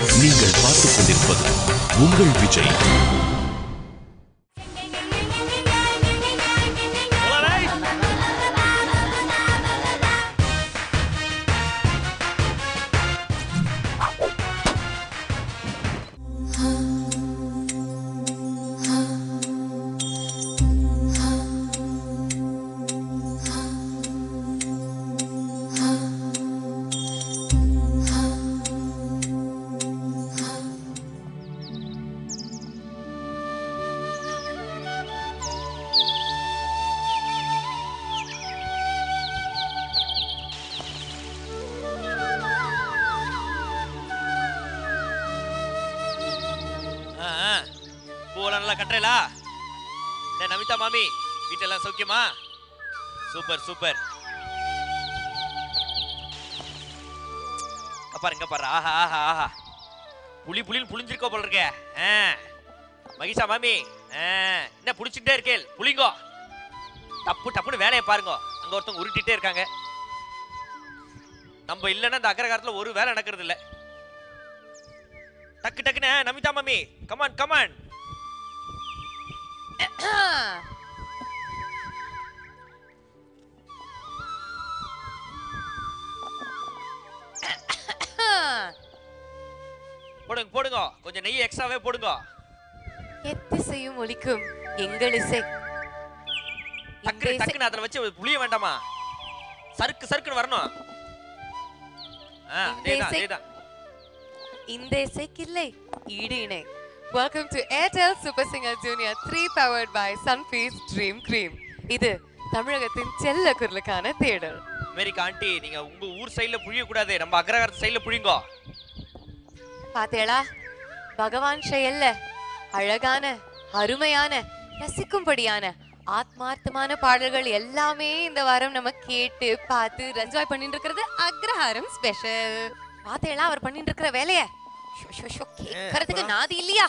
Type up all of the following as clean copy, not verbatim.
நீங்கள் பார்த்துக் கொண்டிருப்பது உங்கள் விஜய். கட்டறேலா நமிதா மாமி வீட்டெல்லாம் சௌக்கியமா? Super super. பாருங்க பாரு, ஆஹா ஆஹா ஆஹா, புளி புளின்னு புளிஞ்சிருக்கோ போல இருக்க. மகிஷா மாமி என்ன புளிச்சுட்டே இருக்கேள், புளிங்கோ டப்பு டப்புன்னு வேலையை பாருங்க. அங்க ஒருத்தவங்க உருட்டிட்டே இருக்காங்க. நம்ம இல்லைன்னா இந்த அக்ரகாரத்துல ஒரு வேலை நடக்கிறது இல்ல. டக்கு டக்குன்னு நமிதா மாமி கமான் கமான். போடுங்க போடுங்க, கொஞ்சம் நெய் எக்ஸ்ட்ராவே போடுங்க. எத்திசையும் ஒலிக்கும் எங்கள் இசை. டக்கு டக்குன்னு அதுல வச்சு புளிய வேண்டாமா? சருக்கு சருக்குன்னு வரணும். இந்த இசைக்கு இல்லை ஈடு இணை. Welcome to Airtel Super Singer Junior 3 powered by Sunfeast Dream Cream. இது தமிழகத்தின் செல்ல குரலுக்கான தேடல். அமெரிக்கா ஆண்டி, நீங்க உங்க ஊர் சைடுல புளிய கூடாது, நம்ம அக்ரகாரத்து சைடுல புளிங்கோ. பாத்தேளா, பகவான் செயல்ல அழகான அருமையான ரசிக்கும்படியான ஆத்மார்த்தமான பாடல்கள் எல்லாமே இந்த வாரம் நம்ம கேட்டு பார்த்து என்ஜாய் பண்ணிட்டு இருக்கிறது அக்ரஹாரம் ஸ்பெஷல். பாத்தேளா அவர் பண்ணிட்டு இருக்கிற வேலைய கேட்கறதுக்கு நாதி இல்லையா?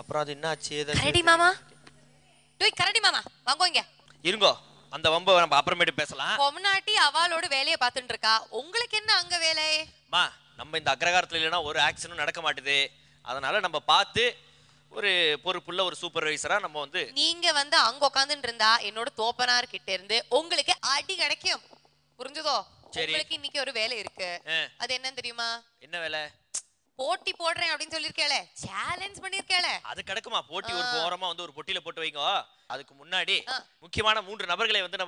அப்புறம் அது என்னாச்சு? கரடி மாமா, டேய் கரடி மாமா வாங்க இங்க இருங்கோ. அந்த வம்ப நம்ம அப்புறமேட்டு பேசலாம். பொம்னாட்டி அவளோட வேலையை பார்த்துட்டு இருக்கா, உங்களுக்கு என்ன அங்க வேலை? மா, நம்ம இந்த அக்ரகாரத்துல இல்லைன்னா ஒரு ஆக்ஷனும் நடக்க மாட்டுது. அதனால நம்ம பார்த்து ஒரு பொறுப்புள்ள ஒரு சூப்பர்வைசரா நம்ம வந்து, நீங்க வந்து அங்க உட்காந்துட்டு இருந்தா என்னோட தோப்பனார் கிட்ட இருந்து உங்களுக்கு அடி கிடைக்கும், புரிஞ்சதோ? உங்களுக்கு இன்னைக்கு ஒரு வேலை இருக்கு. அது என்னன்னு தெரியுமா? என்ன வேலை? போட்டி போடுறேன் அப்படின்னு சொல்லிருக்கேளே, சேலஞ்ச் பண்ணிருக்கேளே, அது கிடக்குமா? போட்டி ஒரு ஓரமா வந்து ஒரு பொட்டியில போட்டு வைங்க. அதுக்கு முன்னாடி முக்கியமான 3 நபர்களை வந்து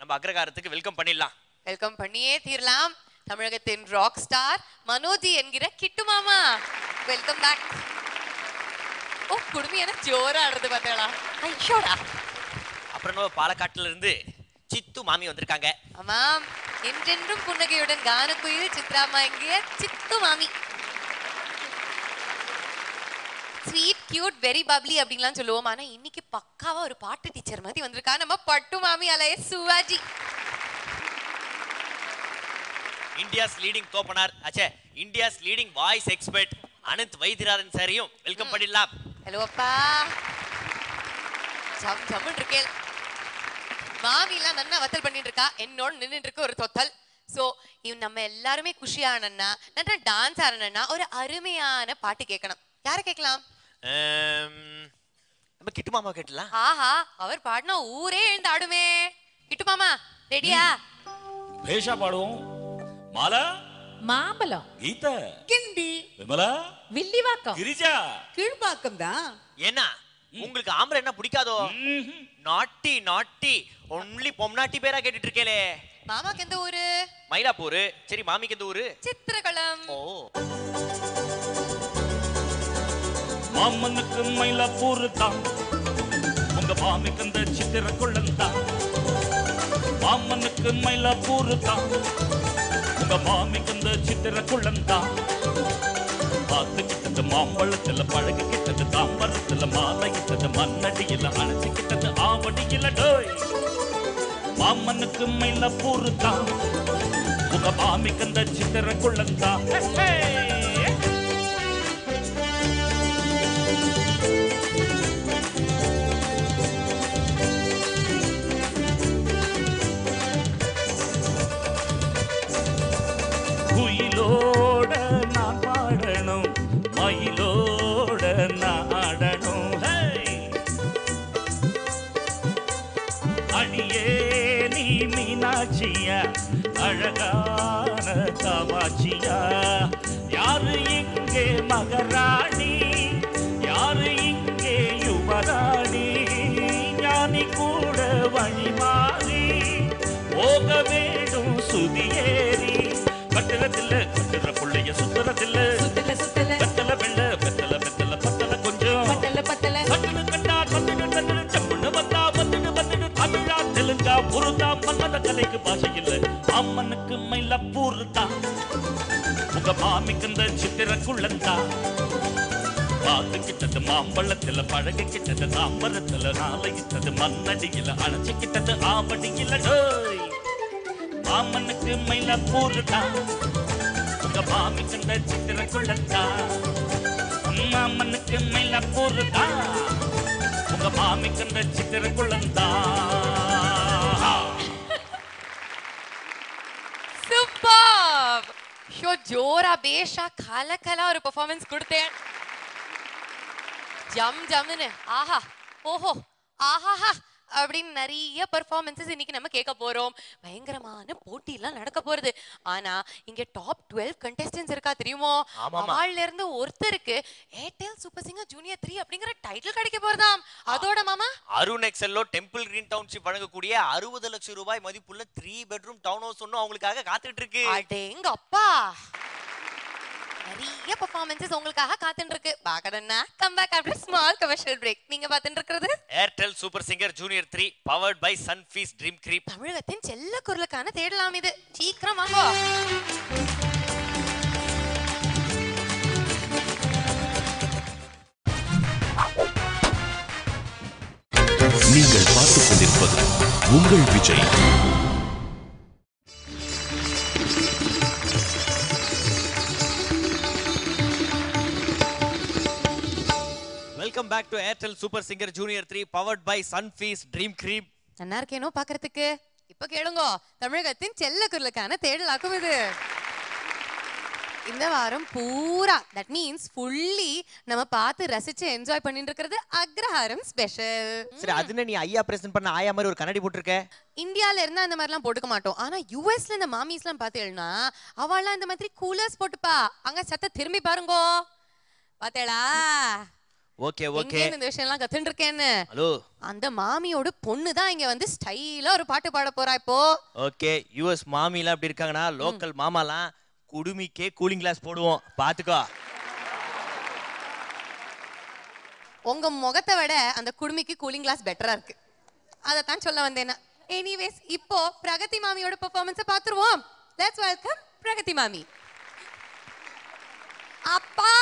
நம்ம அக்ரகாரத்துக்கு வெல்கம் பண்ணிடலாம். வெல்கம் பண்ணியே தீரலாம். தமிழகத்தின் ராக் ஸ்டார் மனோஜி என்கிற கிட்டு மாமா, வெல்கம் பேக். ஓ, குடுமையான ஜோரா ஆடுறது பார்த்தேளா? ஐயோடா. அப்புறம் நம்ம பாலக்காட்டுல இருந்து சித்து மாமி வந்திருக்காங்க. ஆமாம், என்றென்றும் புன்னகையுடன் கானக்குயில் சித்ராமா என்கிற சித்து மாமி. ஸ்வீட் கியூட் வெரி பப்ளி அப்படின்லாம் சொல்லுவோம். ஆனா இன்னைக்கு பக்காவா ஒரு பாட்டு டீச்சர் மாதிரி வந்திருக்கா நம்ம பட்டு மாமி அலைய சுவாஜி. இந்தியாஸ் லீடிங் தோப்பனார், அச்சே India's leading voice expert Anand Vaidyanathan சாரையும் வெல்கம் பண்ணிடலாம். ஹலோ அப்பா, ஜம் ஜம்முன்னு இருக்கேன். மாமி எல்லாம் நன்னா வத்தல் பண்ணிட்டு இருக்கா, என்னோட நின்றுட்டு இருக்க ஒரு தொத்தல். சோ நம்ம எல்லாருமே குஷியானன்னா, நல்லா டான்ஸ் ஆடணும்னா ஒரு அருமையான பாட்டு கேட்கணும். யாரை கேட்கலாம்? நம்ம கிட்டு மாமா கேட்கலாம். ஆஹா, அவர் பாடினா ஊரே எழுந்து ஆடுமே. கிட்டு மாமா ரெடியா? பேஷா பாடுவோம். மாலா மாம்பழம், கீதா கிண்டி, விமலா வில்லிவாக்கம், கிரிஜா கீழ்பாக்கம் தான். என்ன உங்களுக்கு ஆம்பளை என்ன பிடிக்காதோ? நாட்டி நாட்டி ஒன்லி பொம்னாட்டி பேரா கேட்டுட்டு இருக்கேளே. மாமாக்கு எந்த ஊரு? மயிலாப்பூர். சரி, மாமிக்கு எந்த ஊரு? சித்திரகுளம். ஓ, மாமனுக்கு மயிலாப்பூர் தான், உங்க மாமிக்கு அந்த சித்திரகுளம் தான். மாமனுக்கு மயிலாப்பூர் தான், உங்க மாமிக்கு அந்த சித்திரகுளம் தான். பார்த்துக்கிட்டது மாம்பழத்துல, பழகிக்கிட்டது தாம்பரத்துல, மாலையிட்டது மண்ணடியில, அணைச்சிக்கிட்டது ஆவடியில. டோய், மாமனுக்கு மயிலாப்பூர் தான், உங்க மாமிக்கு அந்த சித்திரகுளம் தான். குயிலோட நான் பாடணும், யாரு இங்கே மகராணி, யாரு இங்கே யுவராணி, ஞானி கூட வழி மாறி போக வேணும் சுதியேறி. கட்டுறதில்ல கட்டுற புள்ளைய சுத்துறதில்ல, சுத்தல சுத்தல வெத்தல வெள்ள வெத்தல வெத்தல பத்தல கொஞ்சம் பத்தல பத்தல கட்டுனு கண்டா கட்டுனு கட்டுனு செம்முன்னு வந்தா வந்துடு வந்துடு தமிழா தெலுங்கா புருதா மன்மத கலைக்கு பாஷை இல்ல. அம்மனுக்கு மயிலப்பூர் தான் உங்க மாமிக்கந்த சித்திரக்குள்ளந்தா. பார்த்துக்கிட்டது மாம்பழத்துல பழகிக்கிட்டது தாம்பரத்துல நாளையிட்டது மண்ணடியில அணைச்சிக்கிட்டது ஆவடியில. டோய் மாமனுக்கு மயிலப்பூர் தான் உங்க மாமிக்கந்த சித்திரக்குள்ளந்தா. மாமனுக்கு மயிலப்பூர் தான் உங்க மாமிக்கந்த சித்திரக்குள்ளந்தா. Super show. ஜோரா பேஷா கலக்கலா ஒரு பெர்ஃபார்மன்ஸ் கொடுத்தேன். ஜம் ஜம்னு ஆஹா ஓஹோ ஆஹாஹா அப்படின்னு நிறைய பெர்ஃபார்மன்ஸஸ் இன்னைக்கு நம்ம கேட்க போறோம். பயங்கரமான போட்டி எல்லாம் நடக்க போறது. ஆனா இங்க டாப் 12 கண்டெஸ்டன்ட்ஸ் இருக்கா தெரியுமோ? அவள்ல இருந்து ஒருத்தருக்கு ஏர்டெல் சூப்பர் சிங்கர் ஜூனியர் 3 அப்படிங்கிற டைட்டில் கிடைக்க போறதாம். அதோட மாமா அருண் எக்ஸெல்லோ டெம்பிள் கிரீன் டவுன்ஷிப் வழங்கக்கூடிய 60 லட்சம் ரூபாய் மதிப்புள்ள 3 பெட்ரூம் டவுன் ஹவுஸ் ஒன்னு அவங்களுக்காக காத்துட்டு இருக்கு. அடேங்க அப்பா, நிறைய பெர்ஃபார்மன்ஸஸ் உங்களுக்காக காத்துட்டு இருக்கு. பாக்கறேன்னா come back after small commercial break. நீங்க பாத்துட்டு இருக்கிறது Airtel super singer junior 3 powered by Sunfeast dream cream. தமிழகத்தின் செல்ல குரலுக்கான தேடலாம் இது. சீக்கிரம் வாங்க. நீங்கள் பார்த்துக் கொண்டிருப்பது உங்கள் Vijay. Welcome back to Airtel super singer junior 3 powered by Sunfeast dream cream. நல்லா இருக்கேனோ பாக்குறதுக்கு? இப்ப கேளுங்க, தமிழகத்தின் செல்ல குரலுக்கான தேடலாக்கும் இது. இந்த வாரம் பூரா தட் மீன்ஸ் ஃபுல்லி நம்ம பார்த்து ரசிச்சு என்ஜாய் பண்ணிட்டு இருக்கிறது அக்ரஹாரம் ஸ்பெஷல். சரி, அதுன்னு நீ ஐயா பிரசன்ட் பண்ண ஆயா மாதிரி ஒரு கண்ணாடி போட்டுருக்க. இந்தியால இருந்தா அந்த மாதிரிலாம் போட்டுக்க மாட்டோம். ஆனா யுஎஸ்ல இந்த மாமிஸ்லாம் பார்த்தேன்னா அவள்லாம் இந்த மாதிரி கூலர்ஸ் போட்டுப்பா. அங்க சத்த திரும்பி பாருங்கோ. பார்த்தேளா? ஓகே ஓகே, இந்த விஷயம்லாம் கத்துட்டு இருக்கேன்னு. ஹலோ, அந்த மாமியோட பொண்ணு தான் இங்க வந்து ஸ்டைலா ஒரு பாட்டு பாட போறா இப்போ. ஓகே, யுஎஸ் மாமிலாம் அப்படி இருக்காங்கன்னா லோக்கல் மாமாலாம் குடுமிக்கே கூலிங் கிளாஸ் போடுவோம், பாத்துக்கோ. உங்க முகத்தை விட அந்த குடுமிக்கு கூலிங் கிளாஸ் பெட்டரா இருக்கு. அதத்தான் சொல்ல வந்தேன். எனிவேஸ், இப்போ பிரகதி மாமியோட பெர்ஃபார்மன்ஸை பார்த்துருவோம். லெட்ஸ் வெல்கம் பிரகதி மாமி. அப்பா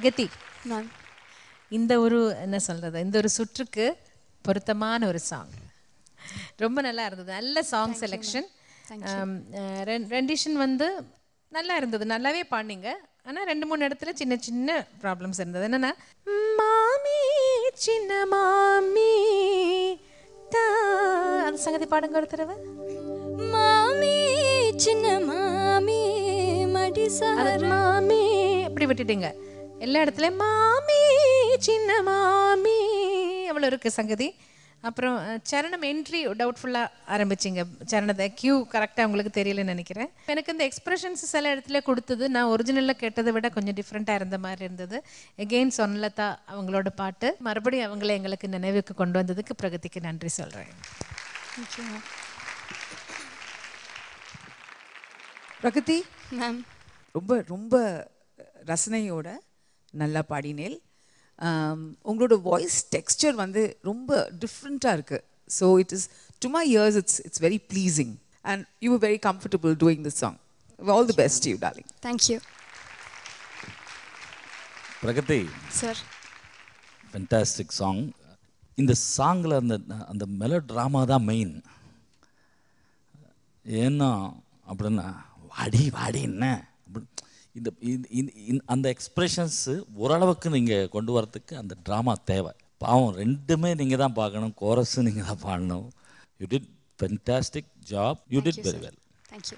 பிரகதி இந்த ஒரு என்ன சொல்றது, இந்த ஒரு சுற்றுக்கு பொருத்தமான ஒரு சாங். ரொம்ப நல்லா இருந்தது. நல்ல சாங் செலெக்ஷன். ரெண்டிஷன் வந்து நல்லா இருந்தது, நல்லாவே பாடினீங்க. ஆனால் 2-3 இடத்துல சின்ன சின்ன ப்ராப்ளம்ஸ் இருந்தது. என்னன்னா, மாமி சின்ன மாமி அந்த சங்கதி பாடுங்க ஒரு தடவை. மாமி சின்ன மாமி மடிசார் மாமி அப்படி விட்டுட்டீங்க. எல்லா இடத்துலையும் மாமி சின்ன மாமி அவ்வளோ இருக்கு சங்கதி. அப்புறம் சரணம் என்ட்ரி டவுட்ஃபுல்லாக ஆரம்பிச்சிங்க. சரணத்தை கியூ கரெக்டாக உங்களுக்கு தெரியலன்னு நினைக்கிறேன். எனக்கு இந்த எக்ஸ்பிரஷன்ஸ் சில இடத்துல கொடுத்தது நான் ஒரிஜினலில் கேட்டதை விட கொஞ்சம் டிஃப்ரெண்ட்டாக இருந்த மாதிரி இருந்தது. எகெயின் சொன்னலதா அவங்களோட பாட்டு மறுபடியும் அவங்கள எங்களுக்கு நினைவுக்கு கொண்டு வந்ததுக்கு பிரகதிக்கு நன்றி சொல்கிறேன். பிரகதி மேம் ரொம்ப ரொம்ப ரசனையோட நல்லா பாடினேல். உங்களோட வாய்ஸ் டெக்ஸ்சர் வந்து ரொம்ப டிஃப்ரெண்ட்டாக இருக்குது. So it is to my ears it's very pleasing and you are very comfortable doing this song. All the best you darling. Thank you Pragathi sir. Fantastic song. இந்த சாங்கில் அந்த மெலோ ட்ராமா தான் மெயின். ஏன்னா அப்படின்னா வாடி வாடி என்ன இந்த அந்த எக்ஸ்ப்ரெஷன்ஸு ஓரளவுக்கு நீங்கள் கொண்டு வரத்துக்கு அந்த ட்ராமா தேவை. பாவம் ரெண்டுமே நீங்கள் தான் பார்க்கணும், கோரஸும் நீங்கள் தான் பாடணும். You did fantastic job. You did very well. Thank you.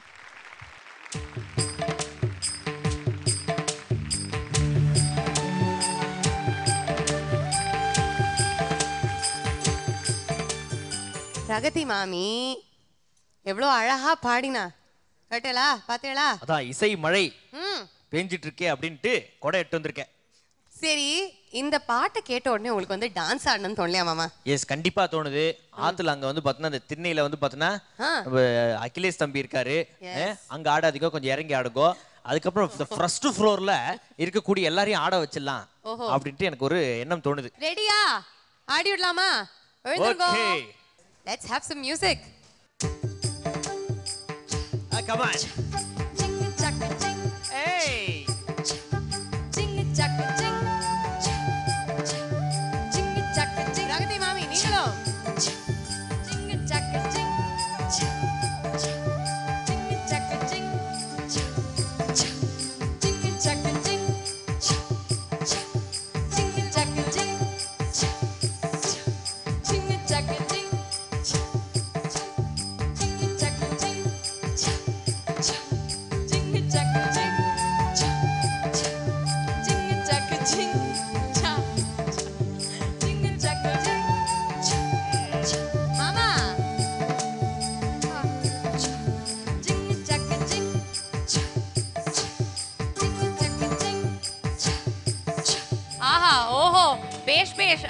Pragathi மாமி எவ்வளோ அழகா பாடினா கேட்டலா பாத்தேளா? அதான் இசை மழை பேஞ்சிட்டு இருக்கே அப்படின்ட்டு கொடை எட்டு வந்திருக்கேன். சரி, இந்த பாட்டை கேட்ட உடனே உங்களுக்கு வந்து டான்ஸ் ஆடணும்னு தோணலையா மாமா? எஸ், கண்டிப்பா தோணுது. ஆத்துல அங்க வந்து பாத்தீங்கன்னா அந்த திண்ணையில வந்து பாத்தீங்கன்னா அகிலேஷ் தம்பி இருக்காரு, அங்க ஆடாதீங்க, கொஞ்சம் இறங்கி ஆடுங்கோ. அதுக்கப்புறம் ஃபர்ஸ்ட் ஃப்ளோர்ல இருக்கக்கூடிய எல்லாரையும் ஆட வச்சிடலாம் அப்படின்ட்டு எனக்கு ஒரு எண்ணம் தோணுது. ரெடியா? ஆடி விடலாமா? எழுந்துங்கோ. Let's have some music. Come on. Hey. Pragathi மாமி நீங்களும்.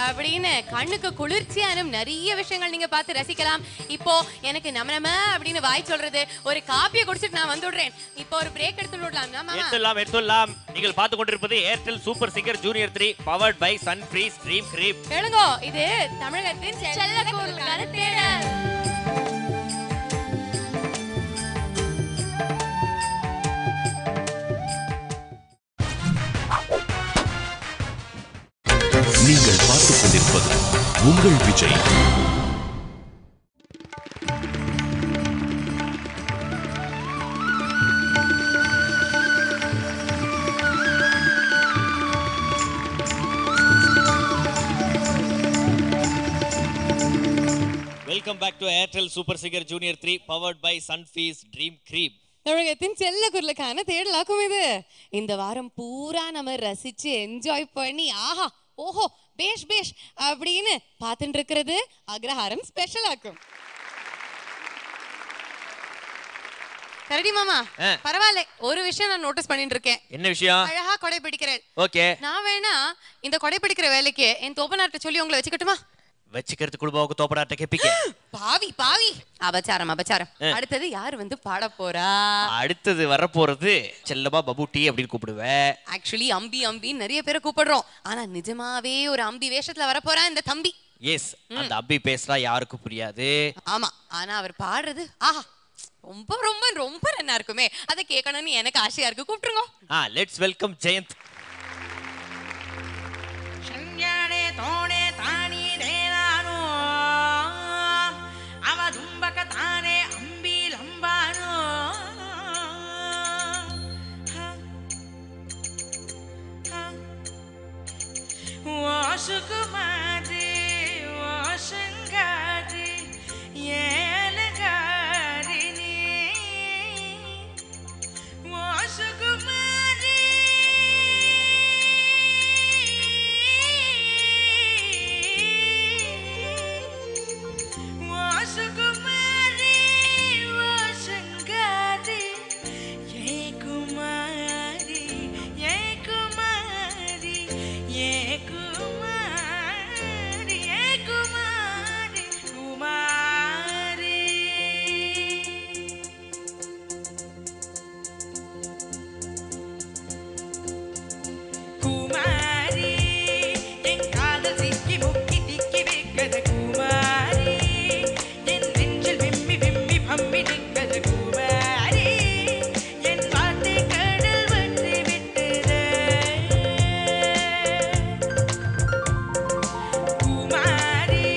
அப்படின்னு கண்ணுக்கு குளிர்ச்சியான நிறைய விஷயங்கள் நீங்க பார்த்து ரசிக்கலாம். இப்போ எனக்கு நம்ம அப்படின்னு வாய் சொல்றது ஒரு காப்பியை குடிச்சிட்டு நான் வந்து விடுறேன். இப்போ ஒரு பிரேக் எடுத்துடலாம். நீங்கள் பார்த்து கொண்டிருப்பது Airtel super singer junior 3 powered by Sunfeast dream cream. கேளுங்கோ, இது தமிழகத்தின் செல்லக்கூறுக்கான தேடல். நீங்கள் பார்த்துக் கொண்டிருப்பது உங்கள் Vijay. Welcome back to Airtel super singer junior 3 powered by Sunfeast dream cream. தமிழகத்தின் செல்ல குரலுக்கான தேடலாக்கும் இது. இந்த வாரம் பூரா நம்ம ரசிச்சு என்ஜாய் பண்ணி ஆஹா ஓஹோ பேஷ் பேஷ் அப்படின்னு பார்த்துட்டு இருக்கிறது அக்ரஹாரம் ஸ்பெஷல் ஆக்கும். கரடி மாமா, பரவாயில்ல, ஒரு விஷயம் நான் நோட்டீஸ் பண்ணிட்டு இருக்கேன். என்ன விஷயம்? அழகா கொடை பிடிக்கிறேன். ஓகே, நான் வேணா இந்த கொடை பிடிக்கிற வேலைக்கு என் தோப்பனார்ட்ட சொல்லி உங்களை வச்சுக்கட்டுமா? வச்சுக்கிறது குடும்பத்துக்கு தோப்பனார்ட்ட கேப்பீங்க. பாவி பாவி, அபச்சாரம் அபச்சாரம். அடுத்தது யார் வந்து பாட போறா? அடுத்தது வர போறது செல்லமா பபுட்டி அப்படின்னு கூப்பிடுவேன். ஆக்சுவலி அம்பி அம்பி நிறைய பேரை கூப்பிடுறோம், ஆனா நிஜமாவே ஒரு அம்பி வேஷத்துல வர போறா இந்த தம்பி. எஸ், அந்த அம்பி பேசுறா யாருக்கும் புரியாது. ஆமா, ஆனா அவர் பாடுறது ஆஹா ரொம்ப ரொம்ப ரொம்ப நல்லா இருக்குமே. அதை கேட்கணும்னு எனக்கு ஆசையா இருக்கு. கூப்பிட்டுருங்க. Let's welcome Jayanth. சுகுமாரி வாசங்காரி ஏலகாரி நீ வாசுகுமாரி வாசுகுமாரி வாசங்காரி ஏ குமாரி ஏ குமாரி ஏ குமாரி ஏ குமாரி குமாரி குமாரி என் காதல் சிக்கி முக்கி திக்கி வைக்கத குமாரி என் நெஞ்சில் விம்மி விம்மி பம்மி நிற்கத குமாரி என் வார்த்தை கடல் வற்றி விட்டதே குமாரி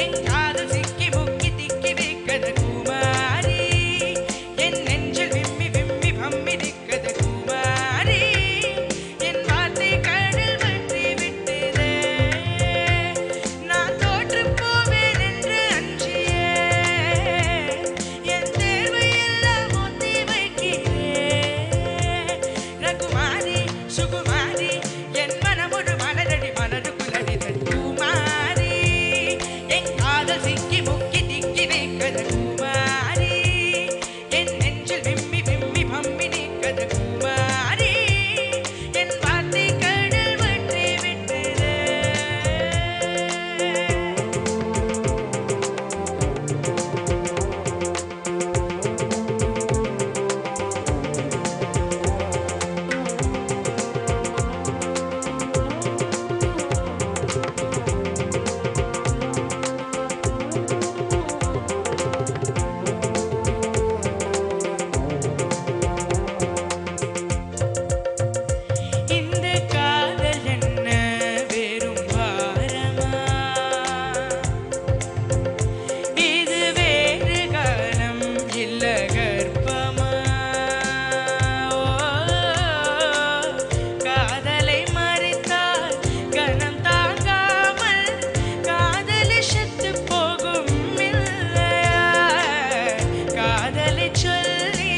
என் காதல் சிக்கி முக்கி திக்கி வைக்கத குமாரி என் நெஞ்சில் விம்மி விம்மி பம்மி நிற்கத குமாரி என் வார்த்தை கடல் வற்றி விட்டதே நான் தோற்று போவேன் என்று அஞ்சியே என் தேர்வை எல்லாம் ஒத்தி வைக்கிறேன் ரகுமாரி சுகுமாரி என் மனமொரு மலரடி மலருக்குள்ளடி குமாரி என் காதல் சிக்கி முக்கி திக்கி வைக்கத குமாரி என் நெஞ்சில் விம்மி விம்மி பம்மி நிற்கத குமாரி என் வார்த்தை கடல் வற்றி விட்டதே இந்த காதல் என்ன வெறும் பாரமா இது வேறு காலம் இல்ல கர்ப்பமா ஓ, காதலை மறைத்தால் கனம் தாங்காமல் காதலை செத்து போகும் இல்லையா காதலை சொல்லி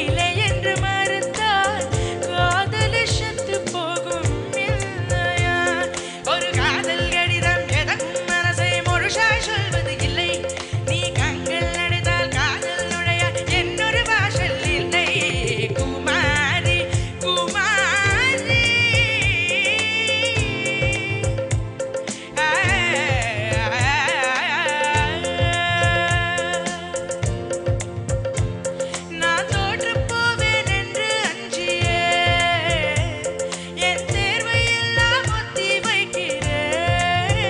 இல்லை என்று மறுத்தால் காதலை செத்து போகும் இல்லையா ஒரு காதல் கடிதம் எதற்கும் மனசை முழுசாய் சொல்வது இல்லை நீ கண்கள் நடைத்தால் காதல் நுழைய என்னொரு வாசல் இல்லை குமாரி குமாரி நான் தோற்று போவேன் என்று அஞ்சியே என் தேர்வை எல்லாம் ஒத்தி வைக்கிறேன்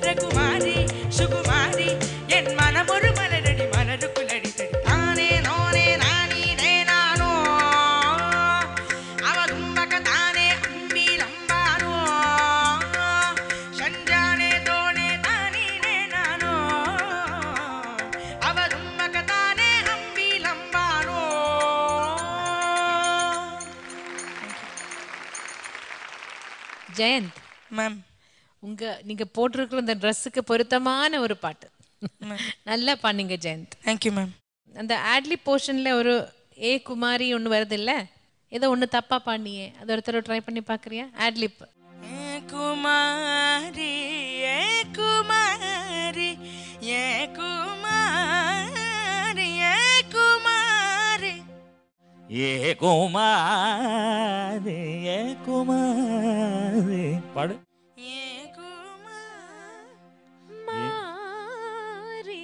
ரகுமாரி சுகுமாரி என் மனமொரு மலரடி மலருக்குள்ளடி தானே நோனே நானி நே நானோ அவ தும்பக தானே அம்பி லம்பானோ சஞ்சானே தோனே தானி நே நானோ அவ தும்பக தானே அம்பி லம்பானோ ஜெயந்த் மேம் நீங்க போட்டிருக்கிற இந்த ட்ரெஸ்ஸுக்கு பொருத்தமான ஒரு பாட்டு நல்லா பண்ணீங்க ஜெயந்த். Thank you ma'am. அந்த ஆட்லி போர்ஷன்ல ஒரு ஏ குமாரி ஒன்று வருது இல்ல, ஏதோ ஒன்று தப்பா பாடினியே, அது ஒருத்தர் ட்ரை பண்ணி பார்க்குறியா? ஆட்லிப். குமாரி ஏ குமாரி ஏ குமாரி ஏ குமாரி ஏ குமாரி ஏ குமாரி பாடு. ஏ மாரி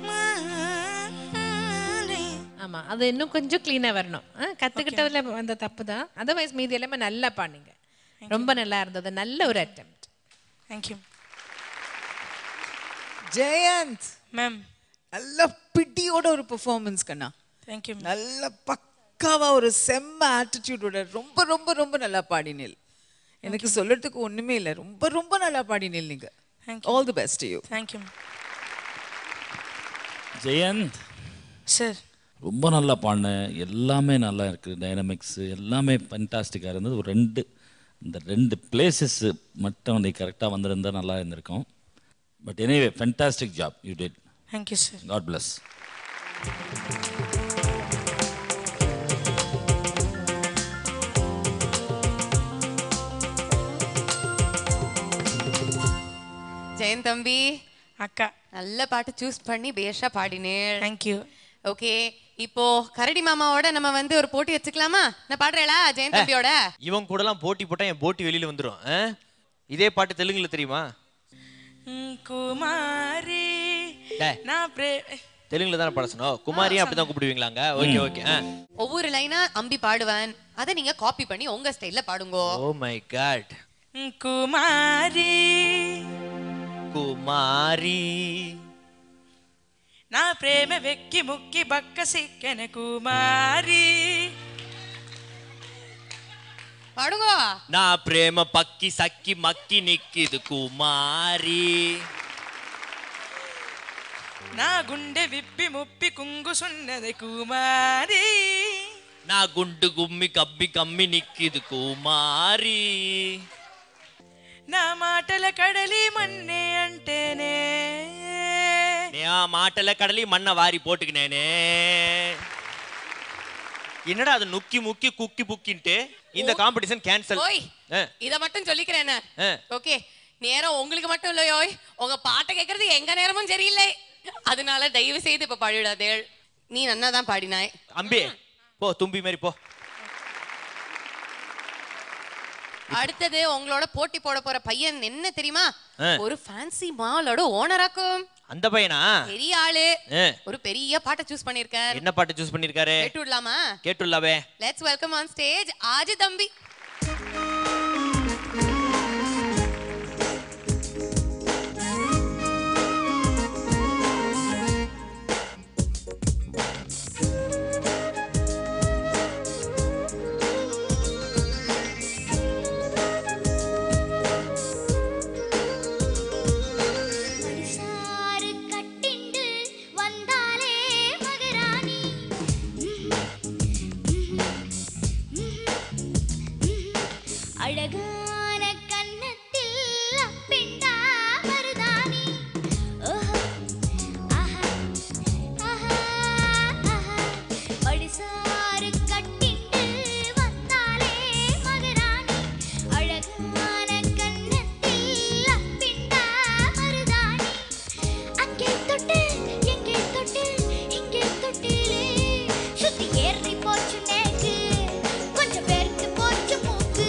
மாரி ஆமா, அது இன்னும் கொஞ்சம் கிளீனா வரணும். கத்துக்கிட்டதுல அந்த தப்பு தான். அதர்வைஸ் மீதி எல்லாமே நல்லா பாடுங்க, ரொம்ப நல்லா இருந்தது. நல்ல ஒரு அட்டெம்ப்ட். தேங்க்யூ. ஜெயந்த் மேம், நல்ல பிடியோட ஒரு பெர்ஃபார்மன்ஸ் கண்ணா. தேங்க்யூ. நல்ல பக்காவா ஒரு செம்ம ஆட்டிடியூடோட ரொம்ப ரொம்ப ரொம்ப நல்லா பாடினீள். எனக்கு சொல்றதுக்கு ஒண்ணுமே இல்லை, ரொம்ப ரொம்ப நல்லா பாடினீள் நீங்க. All the best to you. Thank you. Jayanth sir, ரொம்ப நல்லா பாடினேன். எல்லாமே நல்லா இருக்குது. டைனமிக்ஸு எல்லாமே ஃபென்டாஸ்டிக்காக இருந்தது. ஒரு இந்த 2 பிளேசஸ்ஸு மட்டும் நீ கரெக்டாக வந்திருந்தால் நல்லா இருந்திருக்கும். But anyway fantastic job you did. Thank you sir. God bless. Jayan தம்பி அக்கா நல்ல பாட்டு சூஸ் பண்ணி பேஷா பாடினேன். தேங்க்யூ. ஓகே, இப்போ கரடி மாமாவோட நம்ம வந்து ஒரு போட்டி வச்சுக்கலாமா? நான் பாடுறேளா ஜெயன் தம்பியோட? இவன் கூடலாம் போட்டி போட்டா என் போட்டி வெளியில வந்துரும். இதே பாட்டு தெலுங்குல தெரியுமா? குமாரி நான் தெலுங்குல தான பாடணும். குமாரியா அப்படிதான் கூப்பிடுவீங்களாங்க? Okay okay. ஒவ்வொரு லைனா அம்பி பாடுவேன், அதை நீங்க காப்பி பண்ணி உங்க ஸ்டைல்ல பாடுங்க. Oh my God. குமாரி குமாரி నా ప్రేమ వెక్కి ముక్కి బక్క సిక్కన కుమారి పాడుగో. నా ప్రేమ పక్కి సక్కి మక్కి నిక్కిదు కుమారి. నా గుండె విప్పి ముప్పి కుంగుసున్నది కుమారి. నా గుండు గుమ్మి కబ్బి కమ్మి నిక్కిదు కుమారి. నా మాటల కడలి మన్నే అంటేనే ఆ మాటల కడలి మన్న వారి పోటుకునేనే. என்னடா அது நுக்கி முக்கி குக்கி புக்கின்ட்டு இந்த காம்படிஷன் கேன்சல். ஓய், இத மட்டும் சொல்லிக்கிறேன். ஓகே, நேரம் உங்களுக்கு மட்டும் இல்லையோ, உங்க பாட்டை கேட்கறது எங்க நேரமும் சரியில்லை. அதனால தயவு செய்து இப்ப பாடிடாதே. நீ நன்னா தான் பாடினாய். அம்பி போ, தும்பி மாதிரி போ. அடுத்தது உங்களோட போட்டி போட போற பையன் என்ன தெரியுமா? ஒரு ஃபேன்சி மாலோட ஓனராக்கும். அந்த பையனா? பெரிய ஆளு. ஒரு பெரிய பாட்டை சூஸ் பண்ணிருக்காரு. என்ன பாட்டு சூஸ் பண்ணிருக்காரு? கேட்டுடலாமா? கேட்டுடலாமே. லெட்ஸ் வெல்கம் ஆன் ஸ்டேஜ் ஆஜி தம்பி. அழகான கன்னத்தில் அப்பிண்டா மருதாணி. ஓஹோ ஆஹா ஆஹா ஆஹா. படிசாறு கட்டிண்டு வந்தாலே மகராணி. அழகான கன்னத்தில் அப்பிண்டா மருதாணி. அங்கே தொட்டு எங்கே தொட்டு இங்கே தொட்டிலே சுத்தி ஏறி போச்சு நேக்கு. கொஞ்சம் பேருக்கு போச்சு மூக்கு.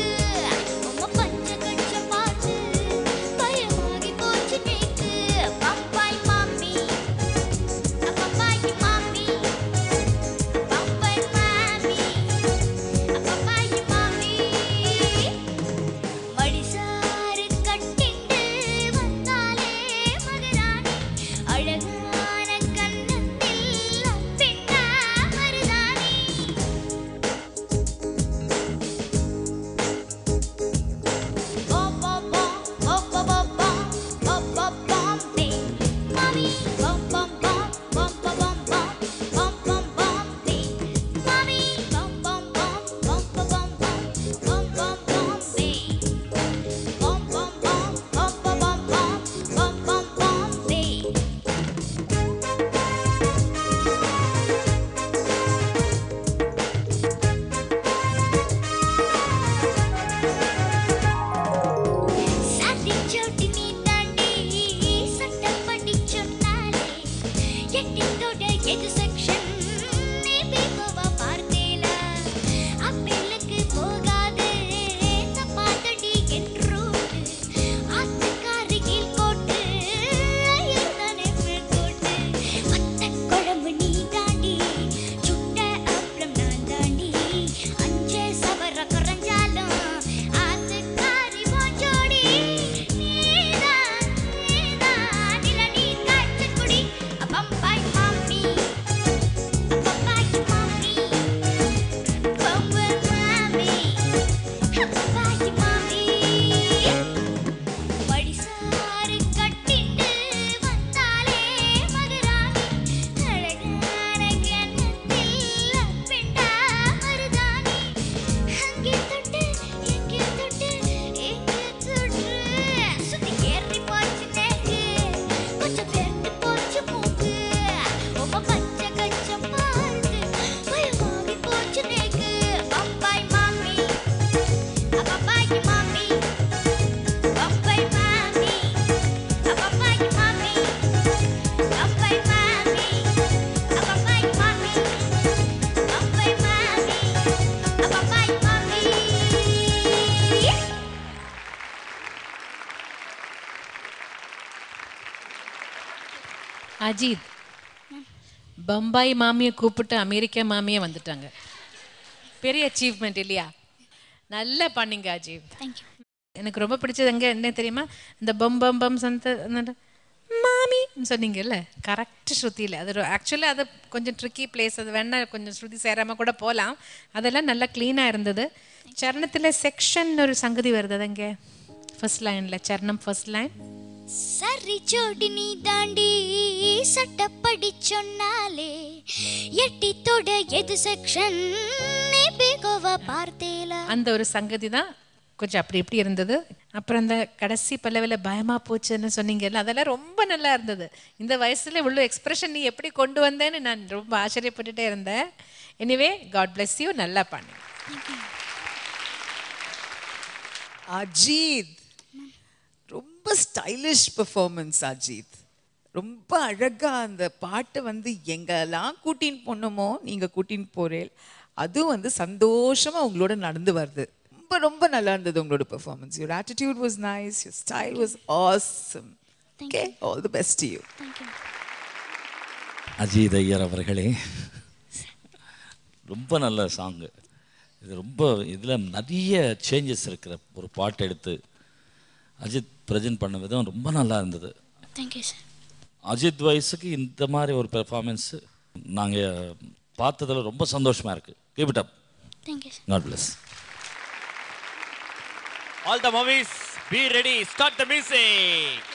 அஜித் பம்பாய் மாமியை கூப்பிட்டு அமெரிக்கா மாமியே வந்துட்டாங்க. பெரிய அச்சீவ்மெண்ட் இல்லையா? நல்லா பண்ணீங்க அஜித். எனக்கு ரொம்ப பிடிச்சது எங்கே என்ன தெரியுமா, இந்த பம் பம் பம் சந்த மாமின்னு சொன்னீங்கல்ல, கரெக்ட் ஸ்ருதியில். அது ஆக்சுவலாக அது கொஞ்சம் ட்ரிக்கி பிளேஸ், அது வேணா கொஞ்சம் ஸ்ருதி சேராமல் கூட போகலாம். அதெல்லாம் நல்லா க்ளீனாக இருந்தது. சரணத்தில் செக்ஷன் ஒரு சங்கதி வருது, அது அங்கே ஃபர்ஸ்ட் லைனில் சரணம் ஃபர்ஸ்ட் லைன். சரி ஜோடி நீ தாண்டி சட்டப்படி சொன்னாலே எட்டி தொட எது செக்ஷன் பேகோவா பார்த்தேல, அந்த ஒரு சங்கதி தான் கொஞ்சம் அப்படி இப்படி இருந்தது. அப்புறம் அந்த கடைசி பல்லவியில் பயமாக போச்சுன்னு சொன்னீங்கல்ல, அதெல்லாம் ரொம்ப நல்லா இருந்தது. இந்த வயசில் இவ்வளோ எக்ஸ்பிரஷன் நீ எப்படி கொண்டு வந்தேன்னு நான் ரொம்ப ஆச்சரியப்பட்டுட்டே இருந்தேன். எனிவே காட் பிளஸ் யூ, நல்லா பண்ணு. அஜித் ரொம்ப ஸ்டைலிஷ் பெர்ஃபார்மன்ஸ் அஜித். ரொம்ப அழகாக அந்த பாட்டை வந்து எங்கெல்லாம் கூட்டின்னு போனோமோ நீங்கள் கூட்டின்னு போகிறேன், அதுவும் வந்து சந்தோஷமாக உங்களோட நடந்து வருது. ரொம்ப ரொம்ப நல்லா இருந்தது உங்களோட performance. Your attitude was nice, your style was awesome. Okay, all the best to you. Ajith Iyer அவர்களே, ரொம்ப நல்ல சாங்கு இது. ரொம்ப இதில் நிறைய சேஞ்சஸ் இருக்கிற ஒரு பாட்டு எடுத்து அஜித் ப்ரெசென்ட் பண்ண விதம் ரொம்ப நல்லா இருந்தது. Thank you sir. அஜித் வயசுக்கு இந்த மாதிரி ஒரு பெர்ஃபார்மன்ஸு நாங்கள் பார்த்ததில் ரொம்ப சந்தோஷமாக இருக்குது. Keep it up. Thank you sir. God bless. All the movies, be ready, start the music.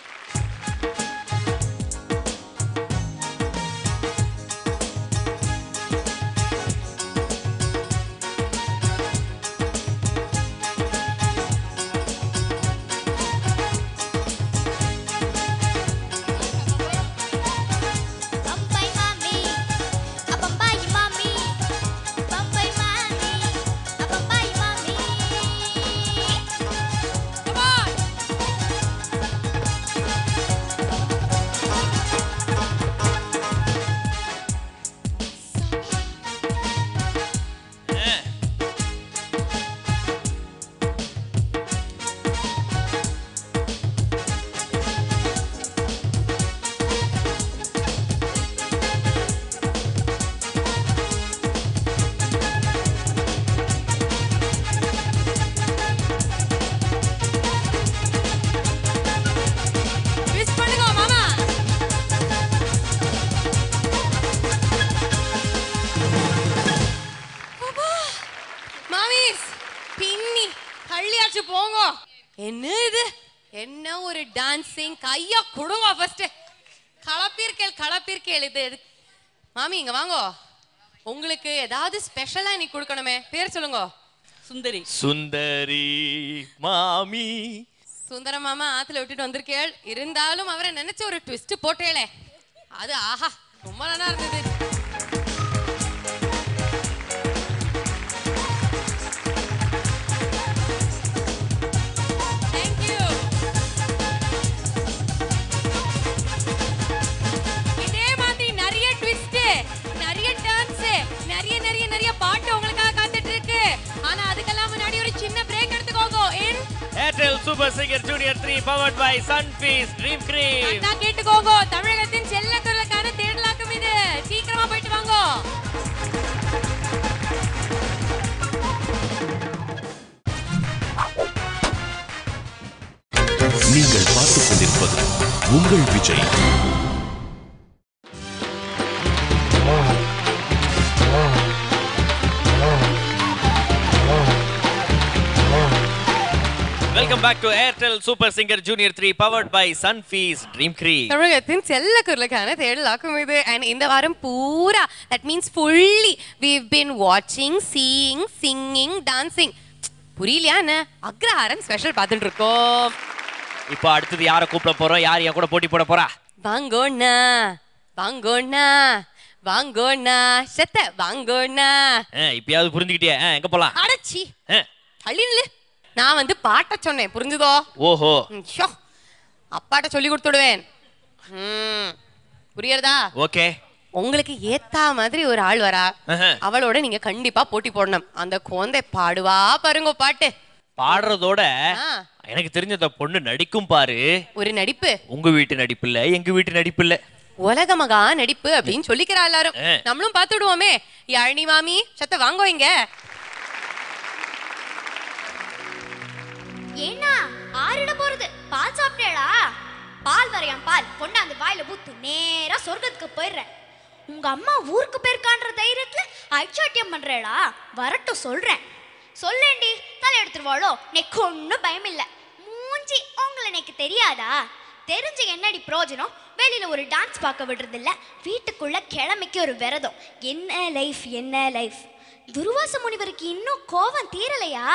Bombay மாமி பம்பாய் மாமி பம்பாய் மாமி பம்பாய் மாமி. மிஸ் பண்ணுங்க மாமா. மாமிஸ் பின்னி தள்ளியாச்சு போங்க. என்ன இது, என்ன ஒரு டான்சிங், கையா கொடுங்க ஃபர்ஸ்ட். களப்பீர்கேள் இது. மாமி இங்க வாங்கோ, உங்களுக்கு ஏதாவது ஸ்பெஷலா இன்னைக்கு கொடுக்கணுமே. பேர் சொல்லுங்க. சுந்தரி. சுந்தரி மாமி. சுந்தர மாமா ஆத்துல விட்டுட்டு வந்திருக்கேள், இருந்தாலும் அவரை நினைச்ச ஒரு ட்விஸ்ட் போட்டேளே, அது ஆஹா ரொம்ப நல்லா இருந்தது. Thank you. இதே மாதிரி நிறைய ட்விஸ்ட், நிறைய டர்ன்ஸ், நிறைய நிறைய நிறைய பாட்டு உங்களுக்காக காத்துட்டு இருக்கு. ஆனா அதுக்கெல்லாம் முன்னாடி ஒரு சின்ன பிரேக் எடுத்துக்கோங்க. in Airtel Super Singer Junior 3 powered by Sunfeast Dream Cream. அண்ணா கேட்டுக்கோங்க, தமிழகத்தின் செல்ல குரலுக்கான தேடலாக்கும் இது. சீக்கிரமா போயிட்டு வாங்க. நீங்கள் பார்த்துக் கொண்டிருப்பது உங்கள் Vijay. Welcome back to Airtel Super Singer Junior 3 powered by Sunfeast Dream Cream. தமிழகத்தின் செல்ல குரலுக்கான தேடலாக்கும் இது. அண்ட் இந்த வாரம் பூரா, that means fully we've been watching, seeing, singing, dancing. புரியலையா என்ன, அக்ரஹாரம் ஸ்பெஷல் பார்த்துட்டு இருக்கோம். இப்போ அடுத்தது யாரை கூப்பிட போறோம், யார் என் கூட போட்டி போட போறா? வாங்கோண்ணா வாங்கோண்ணா வாங்கோண்ணா செத்த வாங்கோண்ணா. இப்பயாவது புரிஞ்சுக்கிட்டியா? எங்க போலாம்? அடச்சி தள்ளி நில்லு. நான் வந்து பாட்ட சொன்னேன், புரிஞ்சுதோ? ஓஹோ. அப்பாட்ட சொல்லி கொடுத்துடுவேன். புரியுறதா? ஓகே. உங்களுக்கு ஏத்தா மாதிரி ஒரு ஆள் வரா, அவளோட நீங்க கண்டிப்பா போட்டி போடணும். அந்த குழந்தை பாடுவா பாருங்க பாட்டு. பாடுறதோட எனக்கு தெரிஞ்ச அந்த பொண்ணு நடிக்கும் பாரு. ஒரு நடிப்பு. உங்க வீட்டு நடிப்பு இல்ல, எங்க வீட்டு நடிப்பு இல்ல. உலக மகா நடிப்பு அப்படின்னு சொல்லிக்கிறா எல்லாரும். நம்மளும் பார்த்து விடுவோமே. யாழினி மாமி சத்த வாங்கோ இங்க. ஏன்னா ஆறிட போறது பால் சாப்பிட்டேடா. பால் வரையாம் பால் கொண்டாந்து வாயில ஊத்து நேரா சொர்க்கத்துக்கு போயிடுறேன். உங்க அம்மா ஊருக்கு போயிருக்கான்ற தைரியத்துல ஐச்சாட்டியம் பண்றேடா. வரட்டும் சொல்றேன். சொல்லேண்டி தலை எடுத்துருவாளோ நெக்கு ஒன்றும் பயம் இல்லை. மூஞ்சி உங்களை எனக்கு தெரியாதா? தெரிஞ்சு என்னடி பிரயோஜனம்? வெளியில ஒரு டான்ஸ் பார்க்க விடுறது இல்ல, வீட்டுக்குள்ள கிழமைக்கு ஒரு விரதம். என்ன லைஃப் என்ன லைஃப். துர்வாச முனிவருக்கு இன்னும் கோபம் தீரலையா?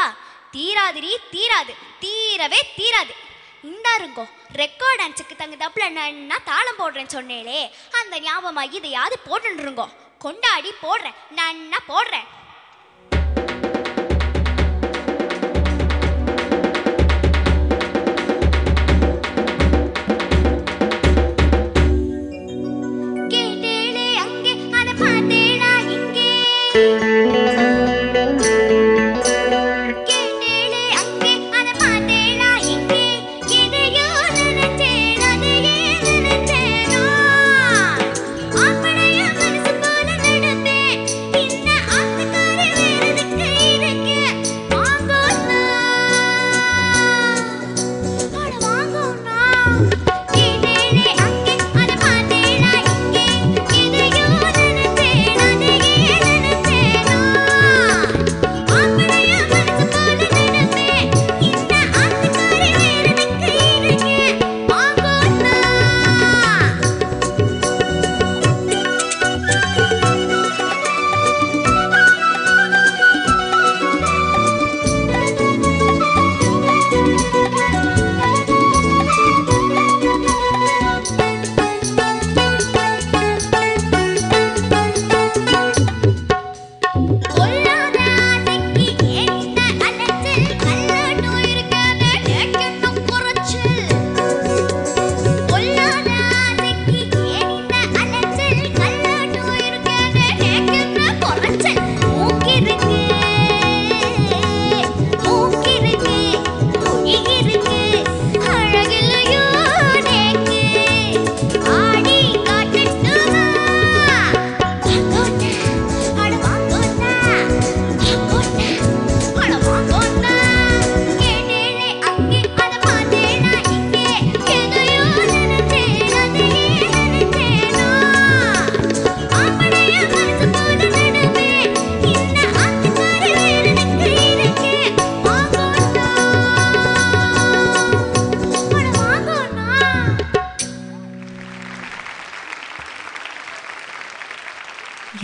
தீராதிரி தீராது, தீரவே தீராது. இந்தாருங்கோ ரெக்கார்ட் டான்ஸுக்கு தகுந்தாப்புல நான் தாளம் போடுறேன்னு சொன்னேலே, அந்த ஞாபகமா இதையாவது போட்டுருங்கோ. கொண்டாடி போடுறேன், நான் போடுறேன். கேட்டேளே அங்கே அதை பார்த்தேடா இங்கே.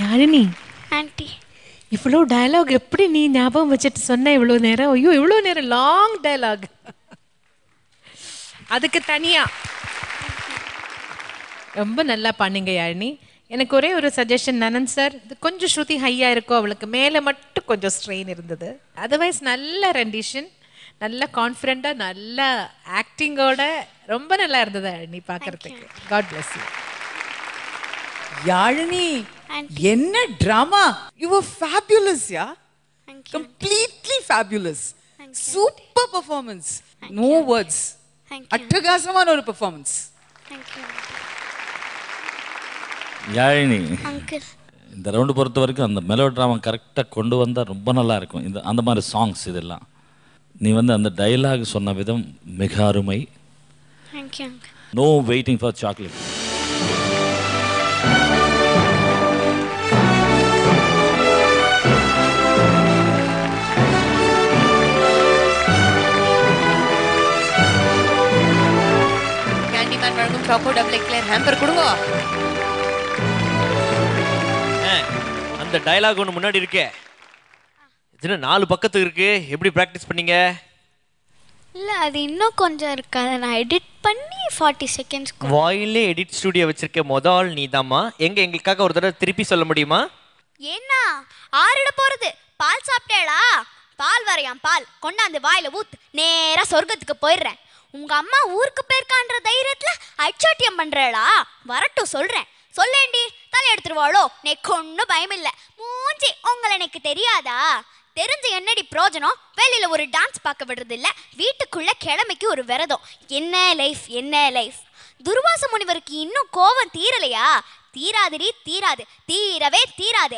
யாழினி ஆன்ட்டி, இவ்வளோ டயலாக் எப்படி நீ ஞாபகம் வச்சுட்டு சொன்ன இவ்வளோ நேரம்? ஐயோ இவ்வளோ நேரம் லாங் டயலாக். அதுக்கு தனியா ரொம்ப நல்லா பண்ணீங்க யாழினி. எனக்கு ஒரே ஒரு சஜஷன், நனன் சார் இது கொஞ்சம் ஸ்ருதி ஹையா இருக்கும், அவளுக்கு மேலே மட்டும் கொஞ்சம் ஸ்ட்ரெயின் இருந்தது. அதர்வைஸ் நல்ல ரெண்டிஷன், நல்ல கான்ஃபிடென்ட்டாக நல்ல ஆக்டிங்கோட ரொம்ப நல்லா இருந்தது யாழினி பார்க்கறதுக்கு. God bless you. யாழினி, என்ன drama! You were fabulous, yeah? Completely fabulous. Super performance. No words. அட்டகாசமான ஒரு performance. யாழினி, இந்த ரவுண்டு பொறுத்த வரைக்கும் அந்த மெலோ ட்ராமா கரெக்டாக கொண்டு வந்தால் ரொம்ப நல்லா இருக்கும். இந்த அந்த மாதிரி சாங்ஸ் இதெல்லாம் நீ வந்து அந்த டைலாக் சொன்ன விதம் மிக அருமை. No waiting for chocolate. Choco double eclair hamper கொடுங்க. அந்த டயலாக் ஒன்று முன்னாடி இருக்கே, இது 4 பக்கத்துக்கு இருக்கு. எப்படி ப்ராக்டிஸ் பண்ணீங்க? இல்லை, அது இன்னும் கொஞ்சம் இருக்கு. அதை நான் எடிட் பண்ணி 40 செகண்ட்ஸ். வாயிலே எடிட் ஸ்டுடியோ வச்சிருக்க முதல் நீதாம்மா. எங்களுக்காக ஒரு தடவை திருப்பி சொல்ல முடியுமா? ஏன்னா ஆறிட போறது பால் சாப்பிட்டேடா. பால் வரையாம் பால் கொண்டாந்து வாயில ஊத்து நேரா சொர்க்கத்துக்கு போயிடுறேன். உங்க அம்மா ஊருக்கு போயிருக்கான்ற தைரியத்துல ஐச்சாட்டியம் பண்றேடா. வரட்டும் சொல்றேன். சொல்லேண்டி தலை எடுத்துருவாளோ நெக்கு ஒன்றும் பயம் இல்லை. மூஞ்சி உங்களை எனக்கு தெரியாதா? தெரிஞ்சு என்னடி பிரயோஜனம்? வெளியில ஒரு டான்ஸ் பார்க்க விடுறது இல்ல, வீட்டுக்குள்ள கிழமைக்கு ஒரு விரதம். என்ன லைஃப் என்ன லைஃப். துர்வாச முனிவருக்கு இன்னும் கோபம் தீரலையா? தீராதுடி, தீராது, தீரவே தீராது.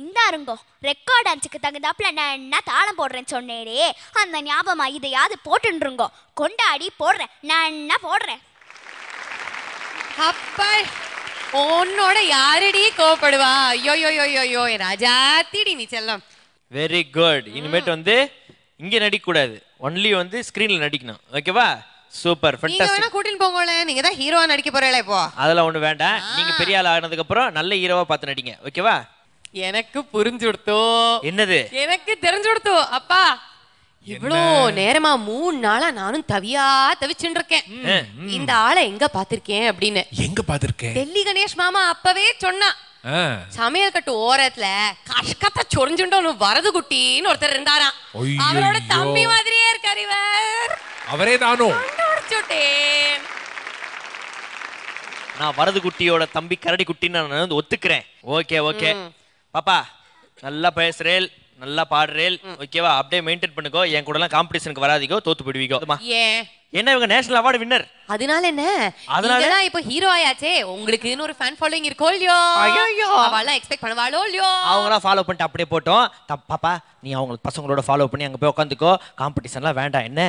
இந்தாருங்கோ ரெக்கார்ட் டான்ஸுக்கு தகுந்தாப்புல நான் தாளம் போடுறேன்னு சொன்னேடே, அந்த ஞாபகமா இதையாவது போட்டுருங்கோ. கொண்டாடி போடுறேன், நான் போடுறேன். அப்பா உன்னோட யாரடி கோவப்படுவா? ஐயோ யோ ராஜாத்திடி நீ செல்லம். Very good. இனிமேட்டு வந்து இங்க நடிக்க கூடாது, ஒன்லி வந்து ஸ்கிரீன்ல நடிக்கணும். ஓகேவா? சூப்பர், நீங்க வேணா கூட்டிட்டு போங்கல, நீங்க தான் ஹீரோவா நடிக்க போறீங்களா இப்போ? அதெல்லாம் ஒண்ணு வேண்டாம், நீங்க பெரிய ஆள் ஆனதுக்கு அப்புறம் நல்ல ஹீரோவா பார்த்து நடிங்க. ஓகேவா? எனக்கு புரிஞ்சுடுத்தோ. என்னது? எனக்கு தெரிஞ்சுடுத்தோ. அப்பா இவ்வளோ நேரமா 3 நாளா நானும் தவிச்சுட்டு இருக்கேன். இந்த ஆளை எங்க பாத்திருக்கேன் அப்படின்னு. எங்க பாத்திருக்கேன்? டெல்லி கணேஷ் மாமா அப்பவே சொன்னா, சமையல் கட்டு ஓரத்துல கஷ்டத்தை சொரிஞ்சுட்டு வரது குட்டின்னு ஒருத்தர் இருந்தாராம். அவரோட தம்பி மாதிரியே இருக்காரு இவர். அவரே தானோ? நான் வரது குட்டியோட தம்பி கரடி குட்டின்னு நான் வந்து ஒத்துக்கிறேன். ஓகே ஓகே பாப்பா, நல்லா பேசுறேல், நல்லா பாடுறேல். ஓகேவா? அப்படியே மெயின்டைன் பண்ணுங்க. என் கூட எல்லாம் காம்படிஷனுக்கு வராதீங்க, தோத்து போடுவீங்க. என்ன இவங்க நேஷனல் அவார்டு வின்னர். அதனால என்ன, அதனால இப்போ ஹீரோ ஆயாச்சே, உங்களுக்கு இன்னொரு ஃபேன் ஃபாலோயிங் இருக்கோ இல்லையோ? அவெல்லாம் எக்ஸ்பெக்ட் பண்ணுவாளோ இல்லையோ? அவங்களாம் ஃபாலோ பண்ணிட்டு அப்படியே போட்டோம். பாப்பா நீ அவங்க பசங்களோட ஃபாலோ பண்ணி அங்க போய் உட்காந்துக்கோ, காம்படிஷன்லாம் வேண்டாம். என்ன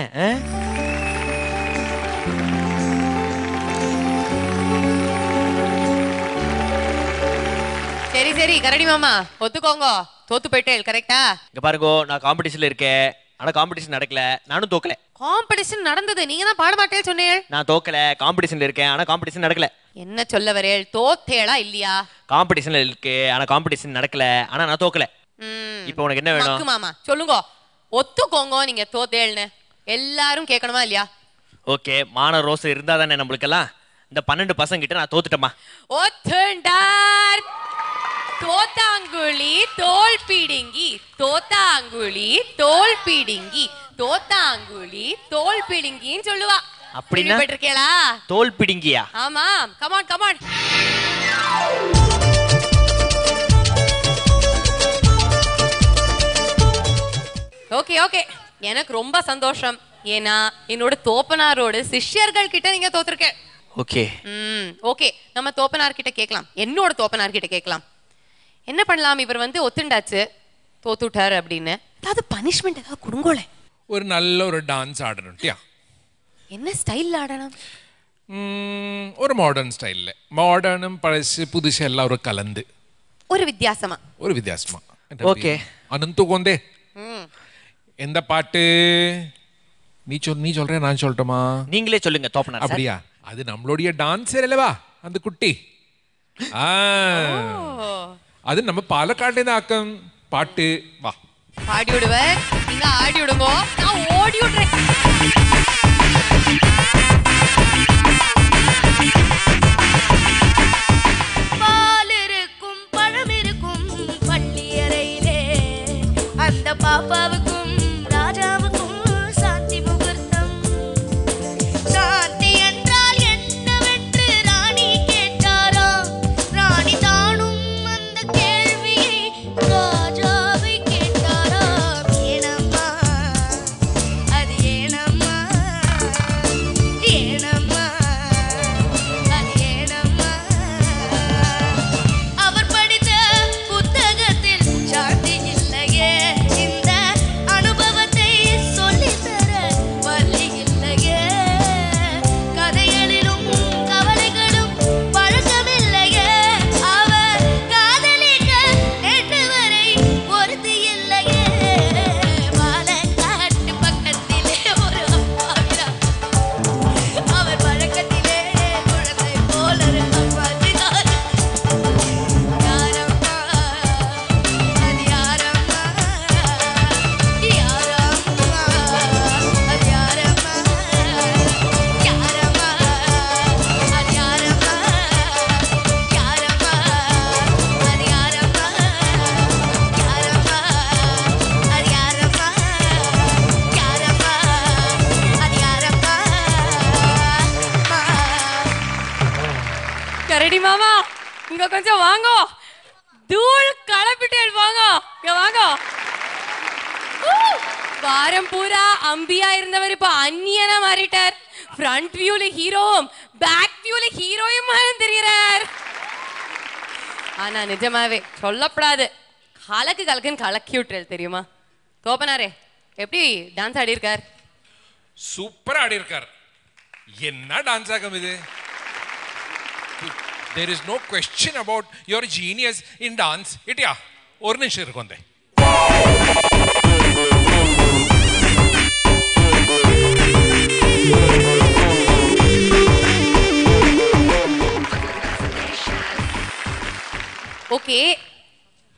சரி சரி கரடி மாமா ஒத்துக்கோங்க, தோத்து போயிட்டேன். கரெக்டா? இங்க பாருங்க, நான் காம்படிஷன்ல இருக்கேன், ஆனா காம்படிஷன் நடக்கல, நானும் தோக்கல. காம்படிஷன் நடந்தது, நீங்க தான் பாட மாட்டேன்னு சொன்னீங்க. நான் தோக்கல, காம்படிஷன்ல இருக்கேன், ஆனா காம்படிஷன் நடக்கல. என்ன சொல்ல வரேள்? தோத்தேளா இல்லையா? காம்படிஷன்ல இருக்கு, ஆனா காம்படிஷன் நடக்கல, ஆனா நான் தோக்கல. இப்போ உனக்கு என்ன வேணும்? மாமா சொல்லுங்க, ஒத்துக்கோங்க நீங்க தோத்தேள்னு எல்லாரும் கேட்கணுமா இல்லையா? ஓகே, மான ரோஸ் இருந்தா தானே நம்மளுக்கெல்லாம். இந்த 12 பசங்க கிட்ட நான் தோத்துட்டேமா. ஒத்துண்டார். தோத்தாங்குழி தோல் பிடுங்கி, தோத்தாங்குழி தோல் பிடுங்கி, தோத்தாங்குழி தோல் பிடுங்கின்னு சொல்லுவா. அப்படின்னா கேளா? தோல் பிடுங்கியா? ஆமா, கமான் கமான். ஓகே ஓகே, எனக்கு ரொம்ப சந்தோஷம். ஏன்னா என்னோட தோப்பனாரோட சிஷ்யர்கள் கிட்ட நீங்க தோத்துருக்க. ஓகே ஓகே, நம்ம தோப்பனார் கிட்ட கேட்கலாம், என்னோட தோப்பனார் கிட்ட கேட்கலாம். என்ன பண்ணலாம், இவர் வந்து ஒத்துண்டாச்சு தோத்துட்டாரு அப்படின்னு, ஏதாவது பனிஷ்மெண்ட் ஏதாவது கொடுங்கோளே. ஒரு நல்ல ஒரு டான்ஸ் ஆடணும். என்ன ஸ்டைல் ஆடணும்? ஒரு மாடர்ன் ஸ்டைல்ல, மாடர்னும் பழசு புதுசு எல்லாம் ஒரு கலந்து ஒரு வித்தியாசமா. ஓகே, அனந்தோகோந்தே எந்த பாட்டு நீ சொல்ற நான் சொல்லட்டுமா? நீங்களே சொல்லுங்க தோப்பனார். அப்படியா? அது நம்மளுடைய டான்ஸர் அல்லவா அந்த குட்டி. அது நம்ம பாலக்காடு ஆக்கம் பாட்டு. வா பாடி விடுவேன், நீங்க ஆடி விடுங்க, நான் ஓடி விடுறேன். பால் இருக்கும் பழம் இருக்கும் பள்ளியறையிலே, அந்த பாப்பாவுக்கும் ராஜாவுக்கும் சாந்தி முகூர்த்தம். சாந்தி என்றால் என்னவென்று ராணி கேட்டாரா? ராணி தானும் அந்த கேள்வியை ராஜாவை கேட்டாரா? ஏனம்மா அது ஏனம்மா, ஏனம்மா அது ஏனம்மா? அவர் படித்த புத்தகத்தில் சாந்தி இல்லையே, இந்த அனுபவத்தை சொல்லித்தர வழி இல்லையே. கதைகளிலும் கவலைகளும் பழக்கமில்லையே, அவர் காதலிக்க நேற்று வரை பொருத்தி இல்லையே. பாலக்காட்டு பக்கத்திலே ஒரு அப்பாவிரா, அவர் பழக்கத்திலே குழந்தை போல அப்பாவினார். யாரம்மா அது யாரம்மா, யாரம்மா அது யாரம்மா, யாரம்மா அது யாரம்மா, யாரம்மா அது யாரம்மா, யாரம்மா அது யாரம்மா, யாரம்மா அது யாரம்மா. கரடி மாமா இங்க கொஞ்சம் வாங்கோ, தூள் கலப்பிட்டேன், வாங்க இங்க வாங்க. வாரம் பூரா அம்பியா இருந்தவர் இப்ப அந்நியனா மாறிட்டார். ஃப்ரண்ட் வியூல ஹீரோவும் பேக் வியூல ஹீரோயுமா தெரியறார். ஆனா நிஜமாவே சொல்லப்படாது, கலக்குன்னு கலக்கி விட்டுறல் தெரியுமா. தோப்பனாரே எப்படி டான்ஸ் ஆடி இருக்கார்? சூப்பரா ஆடி இருக்கார். என்ன டான்ஸ் ஆகும் இது. There is no question about your genius in dance. Itya, ஒரு நிமிஷம் இருக்கும். ஓகே,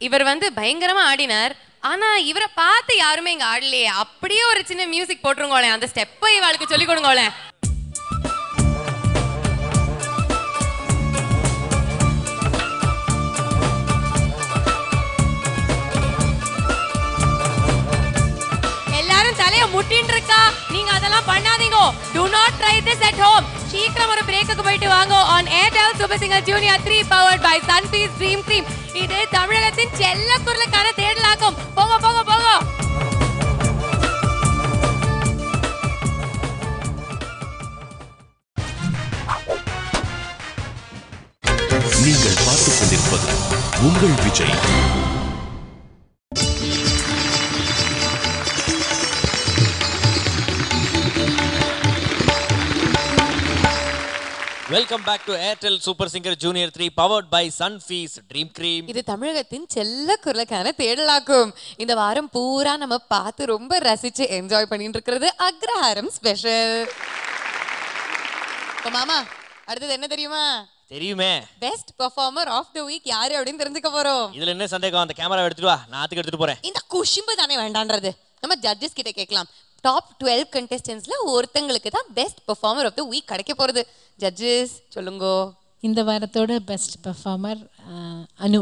இவர் பயங்கரமா ஆடினார். ஆனா இவரை பார்த்து யாருமே இங்க ஆடலையே. அப்படியே ஒரு சின்ன மியூசிக் போட்டுருங்கோளேன், அந்த ஸ்டெப்பை இவளுக்கு சொல்லி கொடுங்கோளேன். தலைய முட்டின்னு இருக்கா, நீங்க அதெல்லாம் பண்ணாதீங்க. Do not try this at home. சீக்கிரம் ஒரு பிரேக்குக்கு போயிட்டு வாங்க. On Airtel Super Singer Junior 3 powered by Sunfeast Dream Cream. இது தமிழகத்தின் செல்ல குரலுக்கான தேடலாகும். போங்க போங்க போங்க. நீங்கள் பார்த்துக் கொண்டிருப்பது உங்கள் Vijay. Welcome back to Airtel super singer junior 3 powered by Sunfeast dream cream. இது தமிழகத்தின் செல்ல குரலுக்கான தேடலாகும். இந்த வாரம் பூரா நம்ம பார்த்து ரொம்ப ரசிச்சு என்ஜாய் பண்ணிட்டு இருக்கிறது அக்ரஹாரம் ஸ்பெஷல். மாமா, அடுத்தது என்ன தெரியுமா? தெரியுமே. Best performer of the week யாரு அப்படின்னு தெரிஞ்சுக்க போறோம். இதுல என்ன சந்தேகம்? அந்த கேமரா எடுத்துட்டு வா, நான் ஆத்துக்கு எடுத்துட்டு போறேன். இந்த குஷிம்பு தானே வேண்டான்றது நம்ம ஜட்ஜஸ் கிட்ட கேட்கலாம். டாப் 12 கண்டெஸ்டன்ட்ஸ்ல ஒருத்தங்களுக்கு தான் best performer of the week கிடைக்க போறது. ஜட்ஜஸ் சொல்லுங்க. இந்த வாரத்தோட பெஸ்ட் பெர்ஃபார்மர் அனு.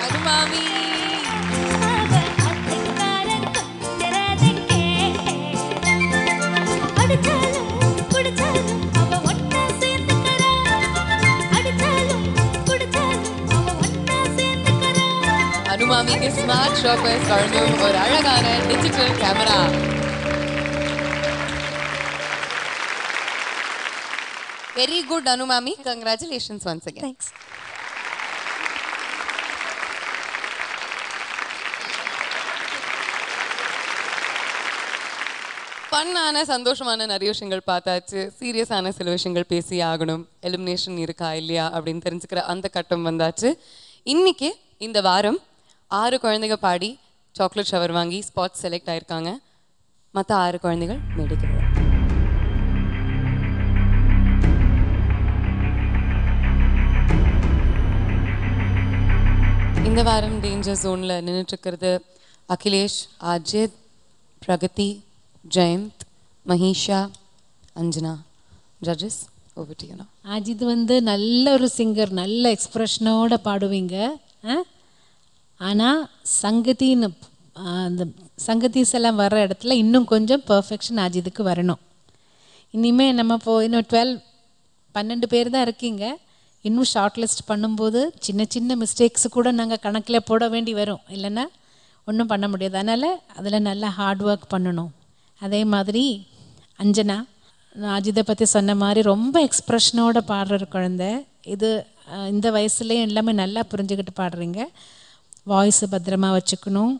அனு மாமி. அனு மாமிக்கு ஸ்மார்ட் ஷாப்பர்ஸ் வழங்கும் ஒரு அழகான digital camera. Very good, Anu Mami. Congratulations once again. Thanks. ஃபன்னான சந்தோஷமான நிறைய விஷயங்கள் பார்த்தாச்சு. சீரியஸான சில விஷயங்கள் பேசி ஆகணும். எலிமினேஷன் இருக்கா இல்லையா அப்படின்னு தெரிஞ்சுக்கிற அந்த கட்டம் வந்தாச்சு. இன்னைக்கு இந்த வாரம் 6 குழந்தைங்க பாடி சாக்லேட் ஷவர் வாங்கி ஸ்பாட் செலக்ட் ஆயிருக்காங்க. மற்ற 6 குழந்தைகள் மேடைக்கு வரும். இந்த வாரம் டேஞ்சர் ஜோனில் நின்றுட்டுருக்கிறது Akhilesh, Ajith, Pragathi, Jayanth, Mahisha, Anjana. Judges over to you now. Ajith நல்ல ஒரு சிங்கர், நல்ல எக்ஸ்பிரஷனோட பாடுவீங்க. ஆனால் சங்கத்தின்னு அந்த சங்கத்தீஸ் எல்லாம் வர்ற இடத்துல இன்னும் கொஞ்சம் பர்ஃபெக்ஷன் அஜித்துக்கு வரணும். இனிமேல் நம்ம இன்னும் 12 பேர் தான் இருக்கீங்க. இன்னும் ஷார்ட் லிஸ்ட் பண்ணும்போது சின்ன சின்ன மிஸ்டேக்ஸு கூட நாங்கள் கணக்கில் போட வேண்டி வரும், இல்லைன்னா ஒன்றும் பண்ண முடியாது. அதனால் அதில் நல்லா ஹார்ட் ஒர்க் பண்ணணும். அதே மாதிரி அஞ்சனா, நான் அஜித்தை பற்றி சொன்ன மாதிரி ரொம்ப எக்ஸ்ப்ரெஷனோட பாடுற குழந்தை. இது இந்த வயசுலேயும் எல்லாமே நல்லா புரிஞ்சுக்கிட்டு பாடுறீங்க. வாய்ஸை பத்திரமா வச்சுக்கணும்.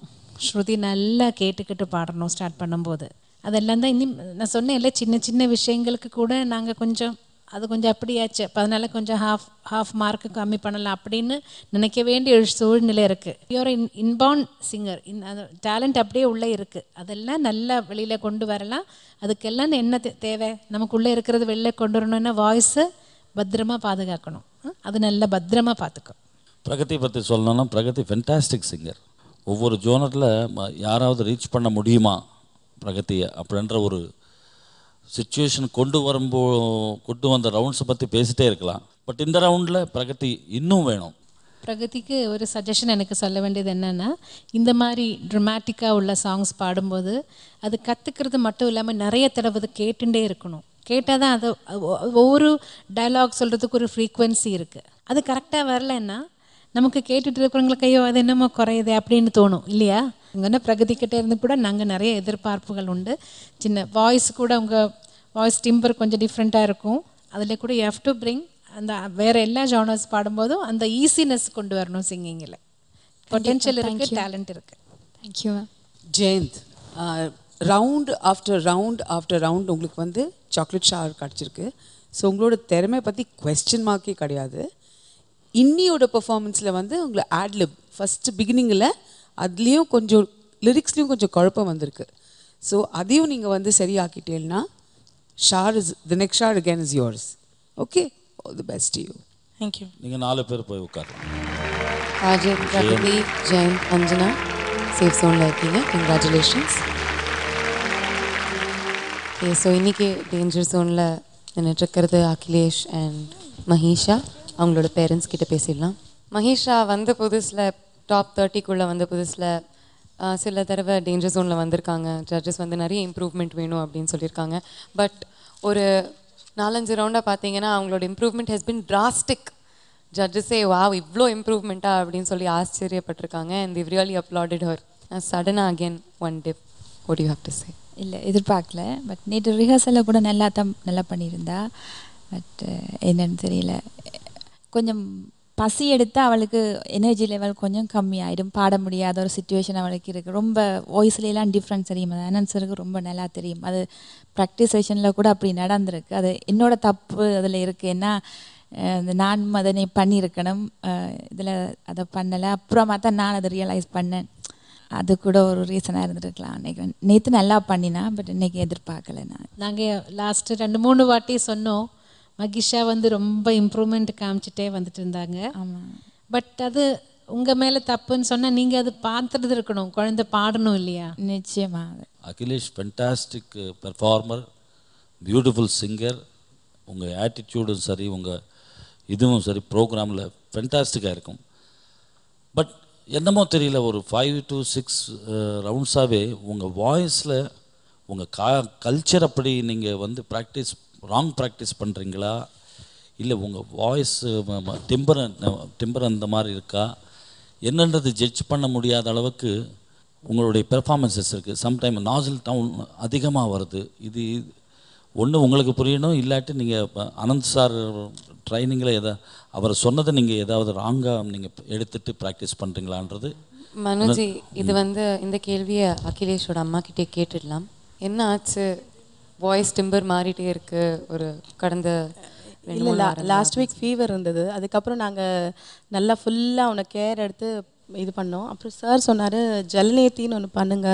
ஸ்ருதி நல்லா கேட்டுக்கிட்டு பாடணும் ஸ்டார்ட் பண்ணும்போது. அதெல்லாம் தான் இன்னும் நான் சொன்னேன் இல்லை, சின்ன சின்ன விஷயங்களுக்கு கூட நாங்கள் கொஞ்சம் அப்படியாச்சு. அப்போ அதனால் கொஞ்சம் ஹாஃப் மார்க்கு கம்மி பண்ணலாம் அப்படின்னு நினைக்க வேண்டிய ஒரு சூழ்நிலை இருக்குது. யூஆர் இன்பார்ன் சிங்கர், அந்த டேலண்ட் அப்படியே உள்ளே இருக்குது. அதெல்லாம் நல்லா வெளியில் கொண்டு வரலாம். அதுக்கெல்லாம் என்ன தேவை? நமக்குள்ளே இருக்கிறது வெளியில் கொண்டு வரணும்னா வாய்ஸை பத்திரமா பாதுகாக்கணும். அது நல்லா பத்திரமா பார்த்துக்கும். பிரகதி பற்றி சொல்லணும்னா பிரகதி ஃபென்டாஸ்டிக் சிங்கர். ஒவ்வொரு ஜோனரில் யாராவது ரீச் பண்ண முடியுமா பிரகதியை அப்படின்ற ஒரு சிச்சுவேஷன் கொண்டு வந்த ரவுண்ட்ஸை பற்றி பேசிட்டே இருக்கலாம். பட் இந்த ரவுண்டில் பிரகதி இன்னும் வேணும். பிரகதிக்கு ஒரு சஜஷன் எனக்கு சொல்ல வேண்டியது என்னென்னா, இந்த மாதிரி ட்ரமாட்டிக்காக உள்ள சாங்ஸ் பாடும்போது அது கற்றுக்கிறது மட்டும் இல்லாமல் நிறைய தடவை கேட்டுட்டே இருக்கணும். கேட்டால் தான் அது ஒவ்வொரு டயலாக் சொல்கிறதுக்கு ஒரு ஃப்ரீக்வன்சி இருக்குது. அது கரெக்டாக வரலன்னா நமக்கு கேட்டுட்டு இருக்கிறவங்களுக்கு ஐயோ அது என்னமோ குறையுது அப்படின்னு தோணும் இல்லையா? இங்கே பிரகதிக்கிட்டே இருந்து கூட நாங்கள் நிறைய எதிர்பார்ப்புகள் உண்டு. சின்ன வாய்ஸ் கூட உங்கள் வாய்ஸ் டிம்பர் கொஞ்சம் டிஃப்ரெண்ட்டாக இருக்கும். அதில் கூட யூ ஹேவ் டு பிரிங் அந்த வேறு எல்லா ஜானர்ஸ் பாடும்போதும் அந்த ஈஸினஸ் கொண்டு வரணும் சிங்கிங்கில். பொட்டென்ஷியல் இருக்குது, டேலண்ட் இருக்குது. Thank you ma'am. Jayanth, round after round உங்களுக்கு வந்து சாக்லேட் ஷவர் கிடச்சிருக்கு. ஸோ உங்களோட திறமை பற்றி கொஸ்டின் மார்க்கே கிடையாது. இன்னியோட பெர்ஃபார்மன்ஸில் வந்து உங்களை ஆட்லிப் ஃபஸ்ட்டு பிகினிங்கில் அதுலேயும் கொஞ்சம் லிரிக்ஸ்லேயும் கொஞ்சம் குழப்பம் வந்திருக்கு. ஸோ அதையும் நீங்கள் வந்து சரியாக்கிட்டேன்னா share is the next share again is yours. Okay, all the best to you. Thank you. நீங்கள் 4 பேர் போய் உட்காருங்க. ராஜன், பிரகதி, ஜெயந்த், அஞ்சனா சேஃப் ஜோனில் இருக்கீங்க. கங்க்ராச்சுலேஷன்ஸ். ஓகே, ஸோ இன்றைக்கி டேஞ்சர் ஜோனில் நின்றுட்டுருக்கிறது அகிலேஷ் அண்ட் மஹீஷா. அவங்களோட பேரண்ட்ஸ் கிட்ட பேசிடலாம். மஹீஷா வந்த புதுசில் டாப் 30க்குள்ளே வந்த புதுசில் சில தடவை டேஞ்சர் ஜோனில் வந்திருக்காங்க. ஜட்ஜஸ் வந்து நிறைய இம்ப்ரூவ்மெண்ட் வேணும் அப்படின்னு சொல்லியிருக்காங்க. பட் ஒரு 4-5 ரவுண்டாக பார்த்தீங்கன்னா அவங்களோட இம்ப்ரூவ்மெண்ட் ஹஸ் பின் டிராஸ்டிக். ஜட்ஜஸே வாவ் இவ்வளோ இம்ப்ரூவ்மெண்ட்டா அப்படின்னு சொல்லி ஆச்சரியப்பட்டிருக்காங்க. And they've really applauded her. சடனாக again one dip, what do you have to say? இல்லை, எதிர்பார்க்கல. பட் நேற்று ரிஹர்சலில் கூட நல்லா பண்ணியிருந்தா. பட் என்னன்னு தெரியல, கொஞ்சம் பசி எடுத்து அவளுக்கு எனர்ஜி லெவல் கொஞ்சம் கம்மியாயிடும். பாட முடியாத ஒரு சுச்சுவேஷன் அவளுக்கு இருக்குது. ரொம்ப வாய்ஸ்லாம் டிஃப்ரென்ஸ் தெரியும். அது ஆனன்சருக்கு ரொம்ப நல்லா தெரியும். அது ப்ராக்டிஸ் செஷனில் கூட அப்படி நடந்திருக்கு. அது என்னோட தப்பு அதில் இருக்குது. ஏன்னா நான் அதனை பண்ணியிருக்கணும், இதில் அதை பண்ணலை. அப்புறமா தான் நான் அதை ரியலைஸ் பண்ணேன். அது கூட ஒரு ரீசனாக இருந்துருக்கலாம் நினைக்கிறேன். நேற்று நல்லா பண்ணினா, பட் இன்றைக்கி எதிர்பார்க்கலை. நாங்கள் லாஸ்ட்டு 2-3 வாட்டி சொன்னோம், மகிஷா வந்து ரொம்ப இம்ப்ரூவ்மெண்ட் காமிச்சிட்டே வந்துட்டு இருந்தாங்க. ஆமாம். பட் அது உங்கள் மேலே தப்புன்னு சொன்னால் நீங்கள் அது பார்த்துட்டு இருக்கணும், குழந்தை பாடணும் இல்லையா? நிச்சயமாக. Akhilesh fantastic performer, beautiful singer. உங்கள் ஆட்டிடியூடும் சரி, உங்கள் இதுவும் சரி, ப்ரோக்ராமில் ஃபென்டாஸ்டிக்காக இருக்கும். பட் என்னமோ தெரியல, ஒரு 5 to 6 ரவுண்ட்ஸாகவே உங்கள் வாய்ஸில் உங்கள் கல்ச்சர் அப்படி நீங்கள் வந்து ராங் ப்ராக்டிஸ் பண்ணுறீங்களா, இல்லை உங்கள் வாய்ஸ் டிம்பர் அந்த மாதிரி இருக்கா என்னன்றது ஜட்ஜ் பண்ண முடியாத அளவுக்கு உங்களுடைய பெர்ஃபார்மன்ஸஸ் இருக்குது. சம்டைம் நாசில் டவுன் அதிகமாக வருது. இது ஒன்று உங்களுக்கு புரியணும், இல்லாட்டி நீங்கள் அனந்த் சார் ட்ரைனிங்கில் அவர் சொன்னதை நீங்கள் ஏதாவது ராங்காக நீங்கள் எடுத்துகிட்டு ப்ராக்டிஸ் பண்ணுறீங்களான்றது. மனோஜி, இது வந்து இந்த கேள்வியை அகிலேஷோட அம்மா கிட்டே கேட்டுடலாம். என்ன ஆச்சு, வாய்ஸ் டிம்பர் மாறிட்டே இருக்கு ஒரு கடந்த இல்லை லாஸ்ட் வீக் ஃபீவர் இருந்தது. அதுக்கப்புறம் நாங்கள் நல்லா ஃபுல்லாக அவனை கேர் எடுத்து இது பண்ணோம். அப்புறம் சார் சொன்னார் ஜலநேத்தின்னு ஒன்று பண்ணுங்க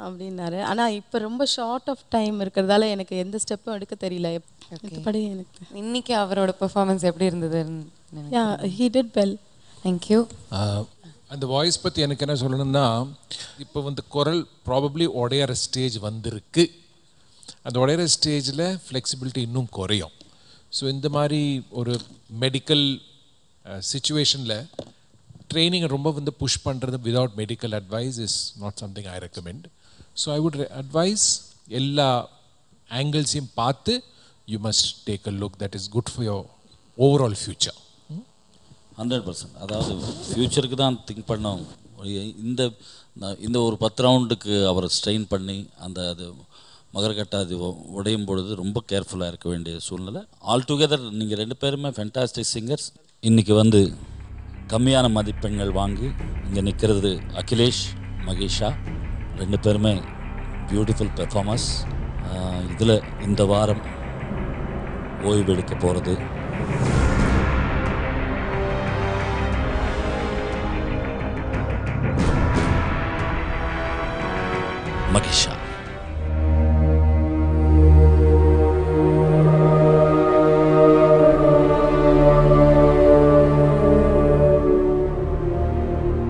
அப்படின்னாரு. ஆனால் இப்போ ரொம்ப ஷார்ட் ஆஃப் டைம் இருக்கிறதால எனக்கு எந்த ஸ்டெப்பும் எடுக்க தெரியல. மற்றபடி எனக்கு இன்னைக்கு அவரோட பெர்ஃபார்மன்ஸ் எப்படி இருந்தது? he did well. Thank you. அந்த வாய்ஸ் பற்றி எனக்கு என்ன சொல்லணும்னா, இப்போ வந்து குரல் ப்ராபப்ளி உடையிற ஸ்டேஜ் வந்திருக்கு. அந்த உடையிற ஸ்டேஜில் ஃப்ளெக்சிபிலிட்டி இன்னும் குறையும். ஸோ இந்த மாதிரி ஒரு மெடிக்கல் சிச்சுவேஷனில் ட்ரைனிங்கை ரொம்ப வந்து புஷ் பண்ணுறது without medical advice is not something I recommend. So I would advice எல்லா ஆங்கிள்ஸையும் பார்த்து you must take a look that is good for your overall future. 100%. அதாவது ஃப்யூச்சருக்கு தான் திங்க் பண்ணோம். இந்த ஒரு 10 ரவுண்டுக்கு அவரை ஸ்ட்ரெயின் பண்ணி அது மகரக்கட்டை அது உடையும் பொழுது ரொம்ப கேர்ஃபுல்லாக இருக்க வேண்டிய சூழ்நிலை. ஆல் டுகெதர் நீங்கள் 2 பேருமே ஃபென்டாஸ்டிக் சிங்கர்ஸ். இன்றைக்கி வந்து கம்மியான மதிப்பெண்கள் வாங்கி இங்கே நிற்கிறது அகிலேஷ், மகேஷா. 2 பேருமே பியூட்டிஃபுல் பெர்ஃபார்மன்ஸ். இதில் இந்த வாரம் ஓய்வு எடுக்க போகிறது மகேஷா.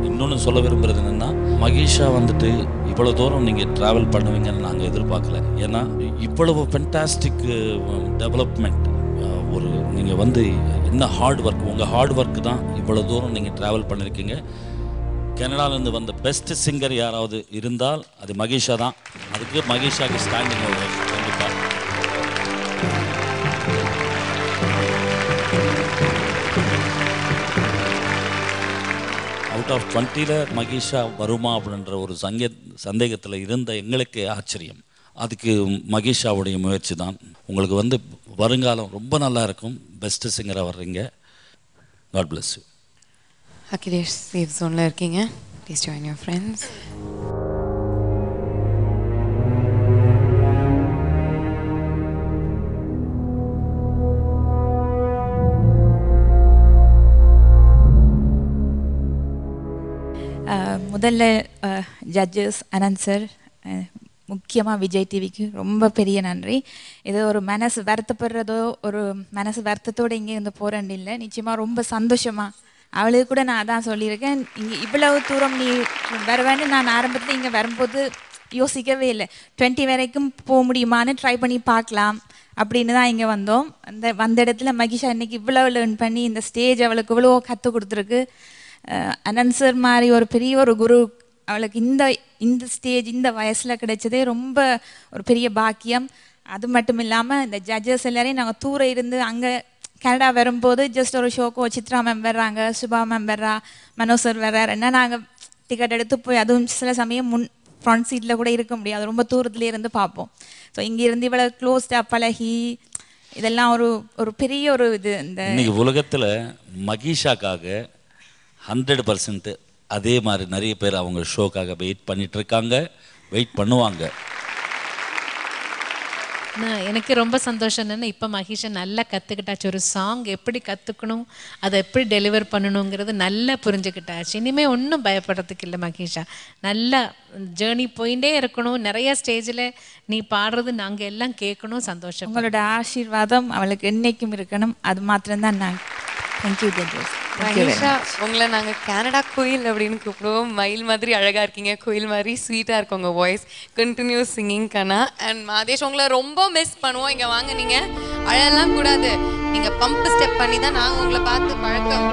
இன்னொன்று சொல்ல விரும்புகிறது என்னென்னா, மகேஷா வந்துட்டு இவ்வளோ தூரம் நீங்கள் ட்ராவல் பண்ணுவீங்கன்னு நாங்கள் எதிர்பார்க்கல. ஏன்னா இவ்வளவு ஃபென்டாஸ்டிக் டெவலப்மெண்ட், ஒரு நீங்கள் வந்து என்ன ஹார்ட் ஒர்க், உங்கள் ஹார்ட் ஒர்க்கு தான் இவ்வளோ தூரம் நீங்கள் ட்ராவல் பண்ணியிருக்கீங்க. கனடாவிலேருந்து வந்த பெஸ்ட் சிங்கர் யாராவது இருந்தால் அது மகேஷா தான். அதுக்கு மகேஷாவுக்கு ஸ்டாண்டிங் ஓவேஷன் கண்டிப்பாக. அவுட் ஆஃப் 20ல் மகிஷா வருமா அப்படின்ற ஒரு சந்தேகத்தில் இருந்த எங்களுக்கே ஆச்சரியம். அதுக்கு மகிஷாவுடைய முயற்சி தான். உங்களுக்கு வந்து வருங்காலம் ரொம்ப நல்லா இருக்கும். பெஸ்ட் சிங்கராக வர்றீங்க. God bless you. Akhilesh safe ஜோனில் இருக்கீங்க. Please join your friends. முதல்ல ஜட்ஜஸ் அனந்த் சார், முக்கியமாக விஜய் டிவிக்கு ரொம்ப பெரிய நன்றி. ஏதோ ஒரு மனசு வருத்தப்படுறதோ ஒரு மனசு வருத்தத்தோடு இங்கே இருந்து போகிறேன் இல்லை, நிச்சயமாக ரொம்ப சந்தோஷமாக அவளுக்கு கூட நான் அதான் சொல்லியிருக்கேன். இங்கே இவ்வளவு தூரம் நீ வருவேன்னு நான் ஆரம்பத்தில் இங்கே வரும்போது யோசிக்கவே இல்லை. 20 வரைக்கும் போக முடியுமான்னு ட்ரை பண்ணி பார்க்கலாம் அப்படின்னு தான் இங்கே வந்தோம். வந்த இடத்துல மகிஷா இன்னைக்கு இவ்வளோ லேர்ன் பண்ணி இந்த ஸ்டேஜ் அவளுக்கு இவ்வளோ கற்றுக் கொடுத்துருக்கு. அனந்த் சார் மாதிரி ஒரு பெரிய ஒரு குரு அவளுக்கு இந்த ஸ்டேஜ் இந்த வயசில் கிடைச்சதே ரொம்ப ஒரு பெரிய பாக்கியம். அது மட்டும் இல்லாமல் இந்த ஜட்ஜஸ் எல்லாரையும் நாங்கள் தூர இருந்து அங்கே கனடா வரும்போது ஜஸ்ட் ஒரு ஷோக்கோ சித்ரா மேம் வர்றாங்க, சுபா மேம் வர்றா, மனோஜ் சார் வர்றாருன்னா நாங்கள் டிக்கெட் எடுத்து போய் அதுவும் சில சமயம் ஃப்ரண்ட் சீட்டில் கூட இருக்க முடியாது, ரொம்ப தூரத்துலேயே இருந்து பார்ப்போம். ஸோ இங்கேருந்து இவ்வளோ க்ளோஸ்டாக பழகி இதெல்லாம் ஒரு பெரிய ஒரு இது. இந்த இன்னைக்கு உலகத்தில் மகிஷாக்காக 100% அதே மாதிரி நிறைய பேர் அவங்க ஷோக்காக வெயிட் பண்ணிட்டு இருக்காங்க, வெயிட் பண்ணுவாங்க. எனக்கு ரொம்ப சந்தோஷம் என்னென்னா இப்போ மகிஷா நல்லா கற்றுக்கிட்டாச்சு. ஒரு சாங் எப்படி கற்றுக்கணும், அதை எப்படி டெலிவர் பண்ணணுங்கிறது நல்லா புரிஞ்சுக்கிட்டாச்சு. இனிமேல் ஒன்றும் பயப்படுறதுக்கு இல்லை மகிஷா. நல்லா ஜேர்னி போயிட்டே இருக்கணும். நிறைய ஸ்டேஜில் நீ பாடுறது நாங்கள் எல்லாம் கேட்கணும். சந்தோஷம். உங்களோட ஆசீர்வாதம் அவளுக்கு என்னைக்கும் இருக்கணும். அது மாத்திரம்தான் நான். Thank you judges. மகிஷா, உங்களை நாங்கள் கனடா குயில் அப்படின்னு கூப்பிடுவோம். மயில் மாதிரி அழகாக இருக்கீங்க, குயில் மாதிரி ஸ்வீட்டாக இருக்கு உங்கள் வாய்ஸ். கண்டினியூஸ் சிங்கிங் கண்ணா. அண்ட் மாதேஷ், உங்களை ரொம்ப மிஸ் பண்ணுவோம். இங்கே வாங்க, நீங்கள் அழலாம் கூடாது. நீங்கள் பம்ப் ஸ்டெப் பண்ணி தான் நாங்கள் உங்களை பார்த்து பழக்கம்.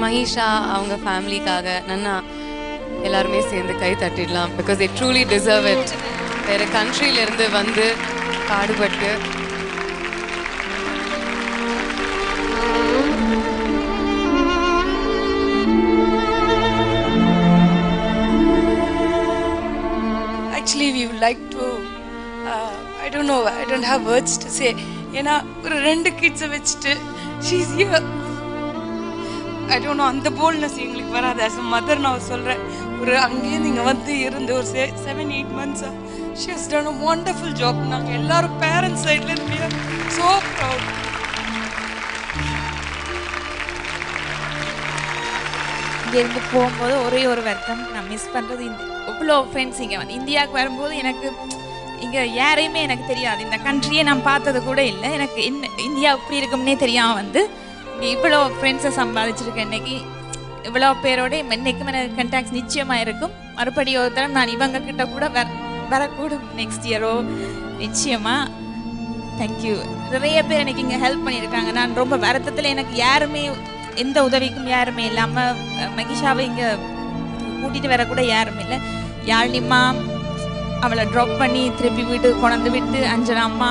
மகிஷா அவங்க ஃபேமிலிக்காக நன்னா எல்லாருமே சேர்ந்து கை தட்டிடலாம். Because they truly deserve it. வேறு கண்ட்ரியிலேருந்து வந்து பாடுபட்டு Actually, we would like to, I don't know, I don't have words to say. ஏன்னா ஒரு 2 கிட்ஸை வச்சுட்டு she's here. I don't know, அந்த போல்ட்னஸ் எங்களுக்கு வராது. as a mother நான் சொல்கிறேன். ஒரு அங்கேயே நீங்கள் வந்து இருந்து ஒரு 7-8 months she has done a wonderful job. நாங்கள் எல்லாரும் பேரண்ட்ஸ் சைட்லேருந்து we are so proud. இங்கேருந்து போகும்போது ஒரே ஒரு வருத்தம் நான் மிஸ் பண்ணுறது. இவ்வளோ ஃப்ரெண்ட்ஸ் இங்கே வந்து இந்தியாவுக்கு வரும்போது எனக்கு இங்கே யாரையுமே எனக்கு தெரியாது. இந்த கண்ட்ரியை நான் பார்த்தது கூட இல்லை. எனக்கு என்ன இந்தியா இப்படி இருக்கும்னே தெரியாமல் வந்து இங்கே இவ்வளோ ஃப்ரெண்ட்ஸை சம்பாதிச்சிருக்கேன். இன்னைக்கு இவ்வளோ பேரோட இன்னைக்கும் எனக்கு கண்டாக்ட்ஸ் நிச்சயமாக இருக்கும். மறுபடியும் ஒரு தரம் நான் இவங்க கிட்ட கூட வரக்கூடும் நெக்ஸ்ட் இயரோ நிச்சயமாக. தேங்க்யூ. நிறைய பேர் எனக்கு இங்கே ஹெல்ப் பண்ணியிருக்காங்க. நான் ரொம்ப வருத்தத்தில் எனக்கு யாருமே எந்த உதவிக்கும் யாருமே இல்லாமல் மகிஷாவை இங்கே கூட்டிகிட்டு வரக்கூட யாருமே இல்லை. யாழ்னிம்மா அவளை ட்ராப் பண்ணி திருப்பி வீட்டுக்கு கொண்டு விட்டு, அஞ்சனா அம்மா,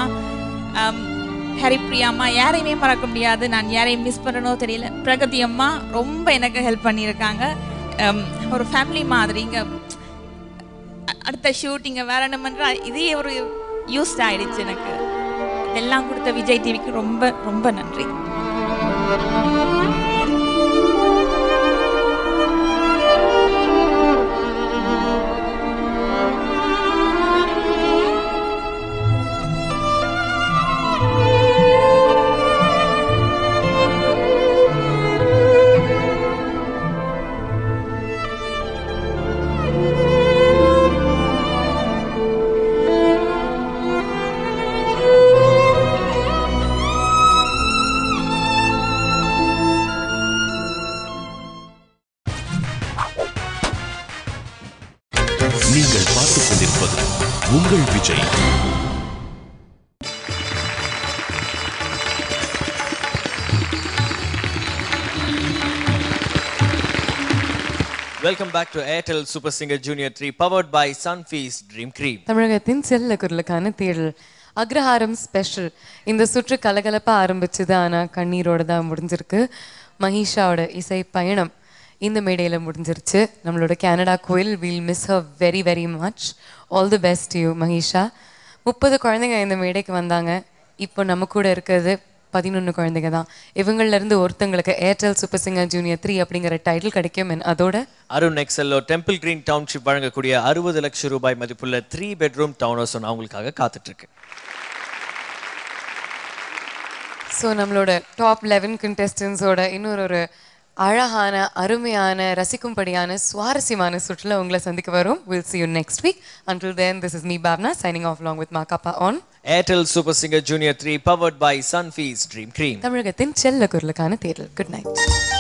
ஹரிப்ரியா அம்மா, யாரையுமே மறக்க முடியாது. நான் யாரையும் மிஸ் பண்ணனோ தெரியல. பிரகதி அம்மா ரொம்ப எனக்கு ஹெல்ப் பண்ணியிருக்காங்க. ஒரு ஃபேமிலி மாதிரி. இங்கே அடுத்த ஷூட் இங்கே வரணுமென்ற இதே ஒரு யூஸ்ட் ஆகிடுச்சு எனக்கு. இதெல்லாம் கொடுத்த விஜய் டிவிக்கு ரொம்ப ரொம்ப நன்றி. நீங்கள் பார்த்துக் கொண்டிருப்பது உங்கள் Vijay. Welcome back to Airtel Super Singer Junior 3 powered by Sunfeast Dream Cream. தமிழகத்தின் செல்ல குரலுக்கான தேடல். அக்ரஹாரம் ஸ்பெஷல் இந்த சுற்று கலகலப்பாக ஆரம்பிச்சது, ஆனால் கண்ணீரோட தான் முடிஞ்சிருக்கு. மஹிஷாவோட இசை பயணம் இந்த மேடையில் முடிஞ்சிருச்சு. நம்மளோட கனடா கோயில், we'll miss her very very much. All the best you Mahisha. 30 குழந்தைங்க இந்த மேடைக்கு வந்தாங்க. இப்போ நம்ம கூட இருக்கிறது 11 குழந்தைங்க தான். இவங்கள்லேருந்து ஒருத்தங்களுக்கு ஏர்டெல் சூப்பர் சிங்கர் ஜூனியர் 3 அப்படிங்கிற டைட்டில் கிடைக்கும். அதோட அருண் எக்ஸல்லோ டெம்பிள் கிரீன் டவுன்ஷிப் வழங்கக்கூடிய 60 லட்சம் ரூபாய் மதிப்புள்ள 3 பெட்ரூம் டவுன் ஹவுஸ் அவங்களுக்காக காத்துட்டு இருக்கு. ஸோ நம்மளோட டாப் 11 கண்டெஸ்டன்ஸோட இன்னொரு அழகான அருமையான ரசிக்கும்படியான சுவாரஸ்யமான சுற்றுல உங்களை சந்திக்க வரும். We'll see you next week. Until then, this is me Bhavna signing off along with Makappa on Airtel Super Singer Junior 3 powered by Sunfeast Dream Cream. தமிழகத்தின் செல்ல குரலுக்கான தேடல். Good night.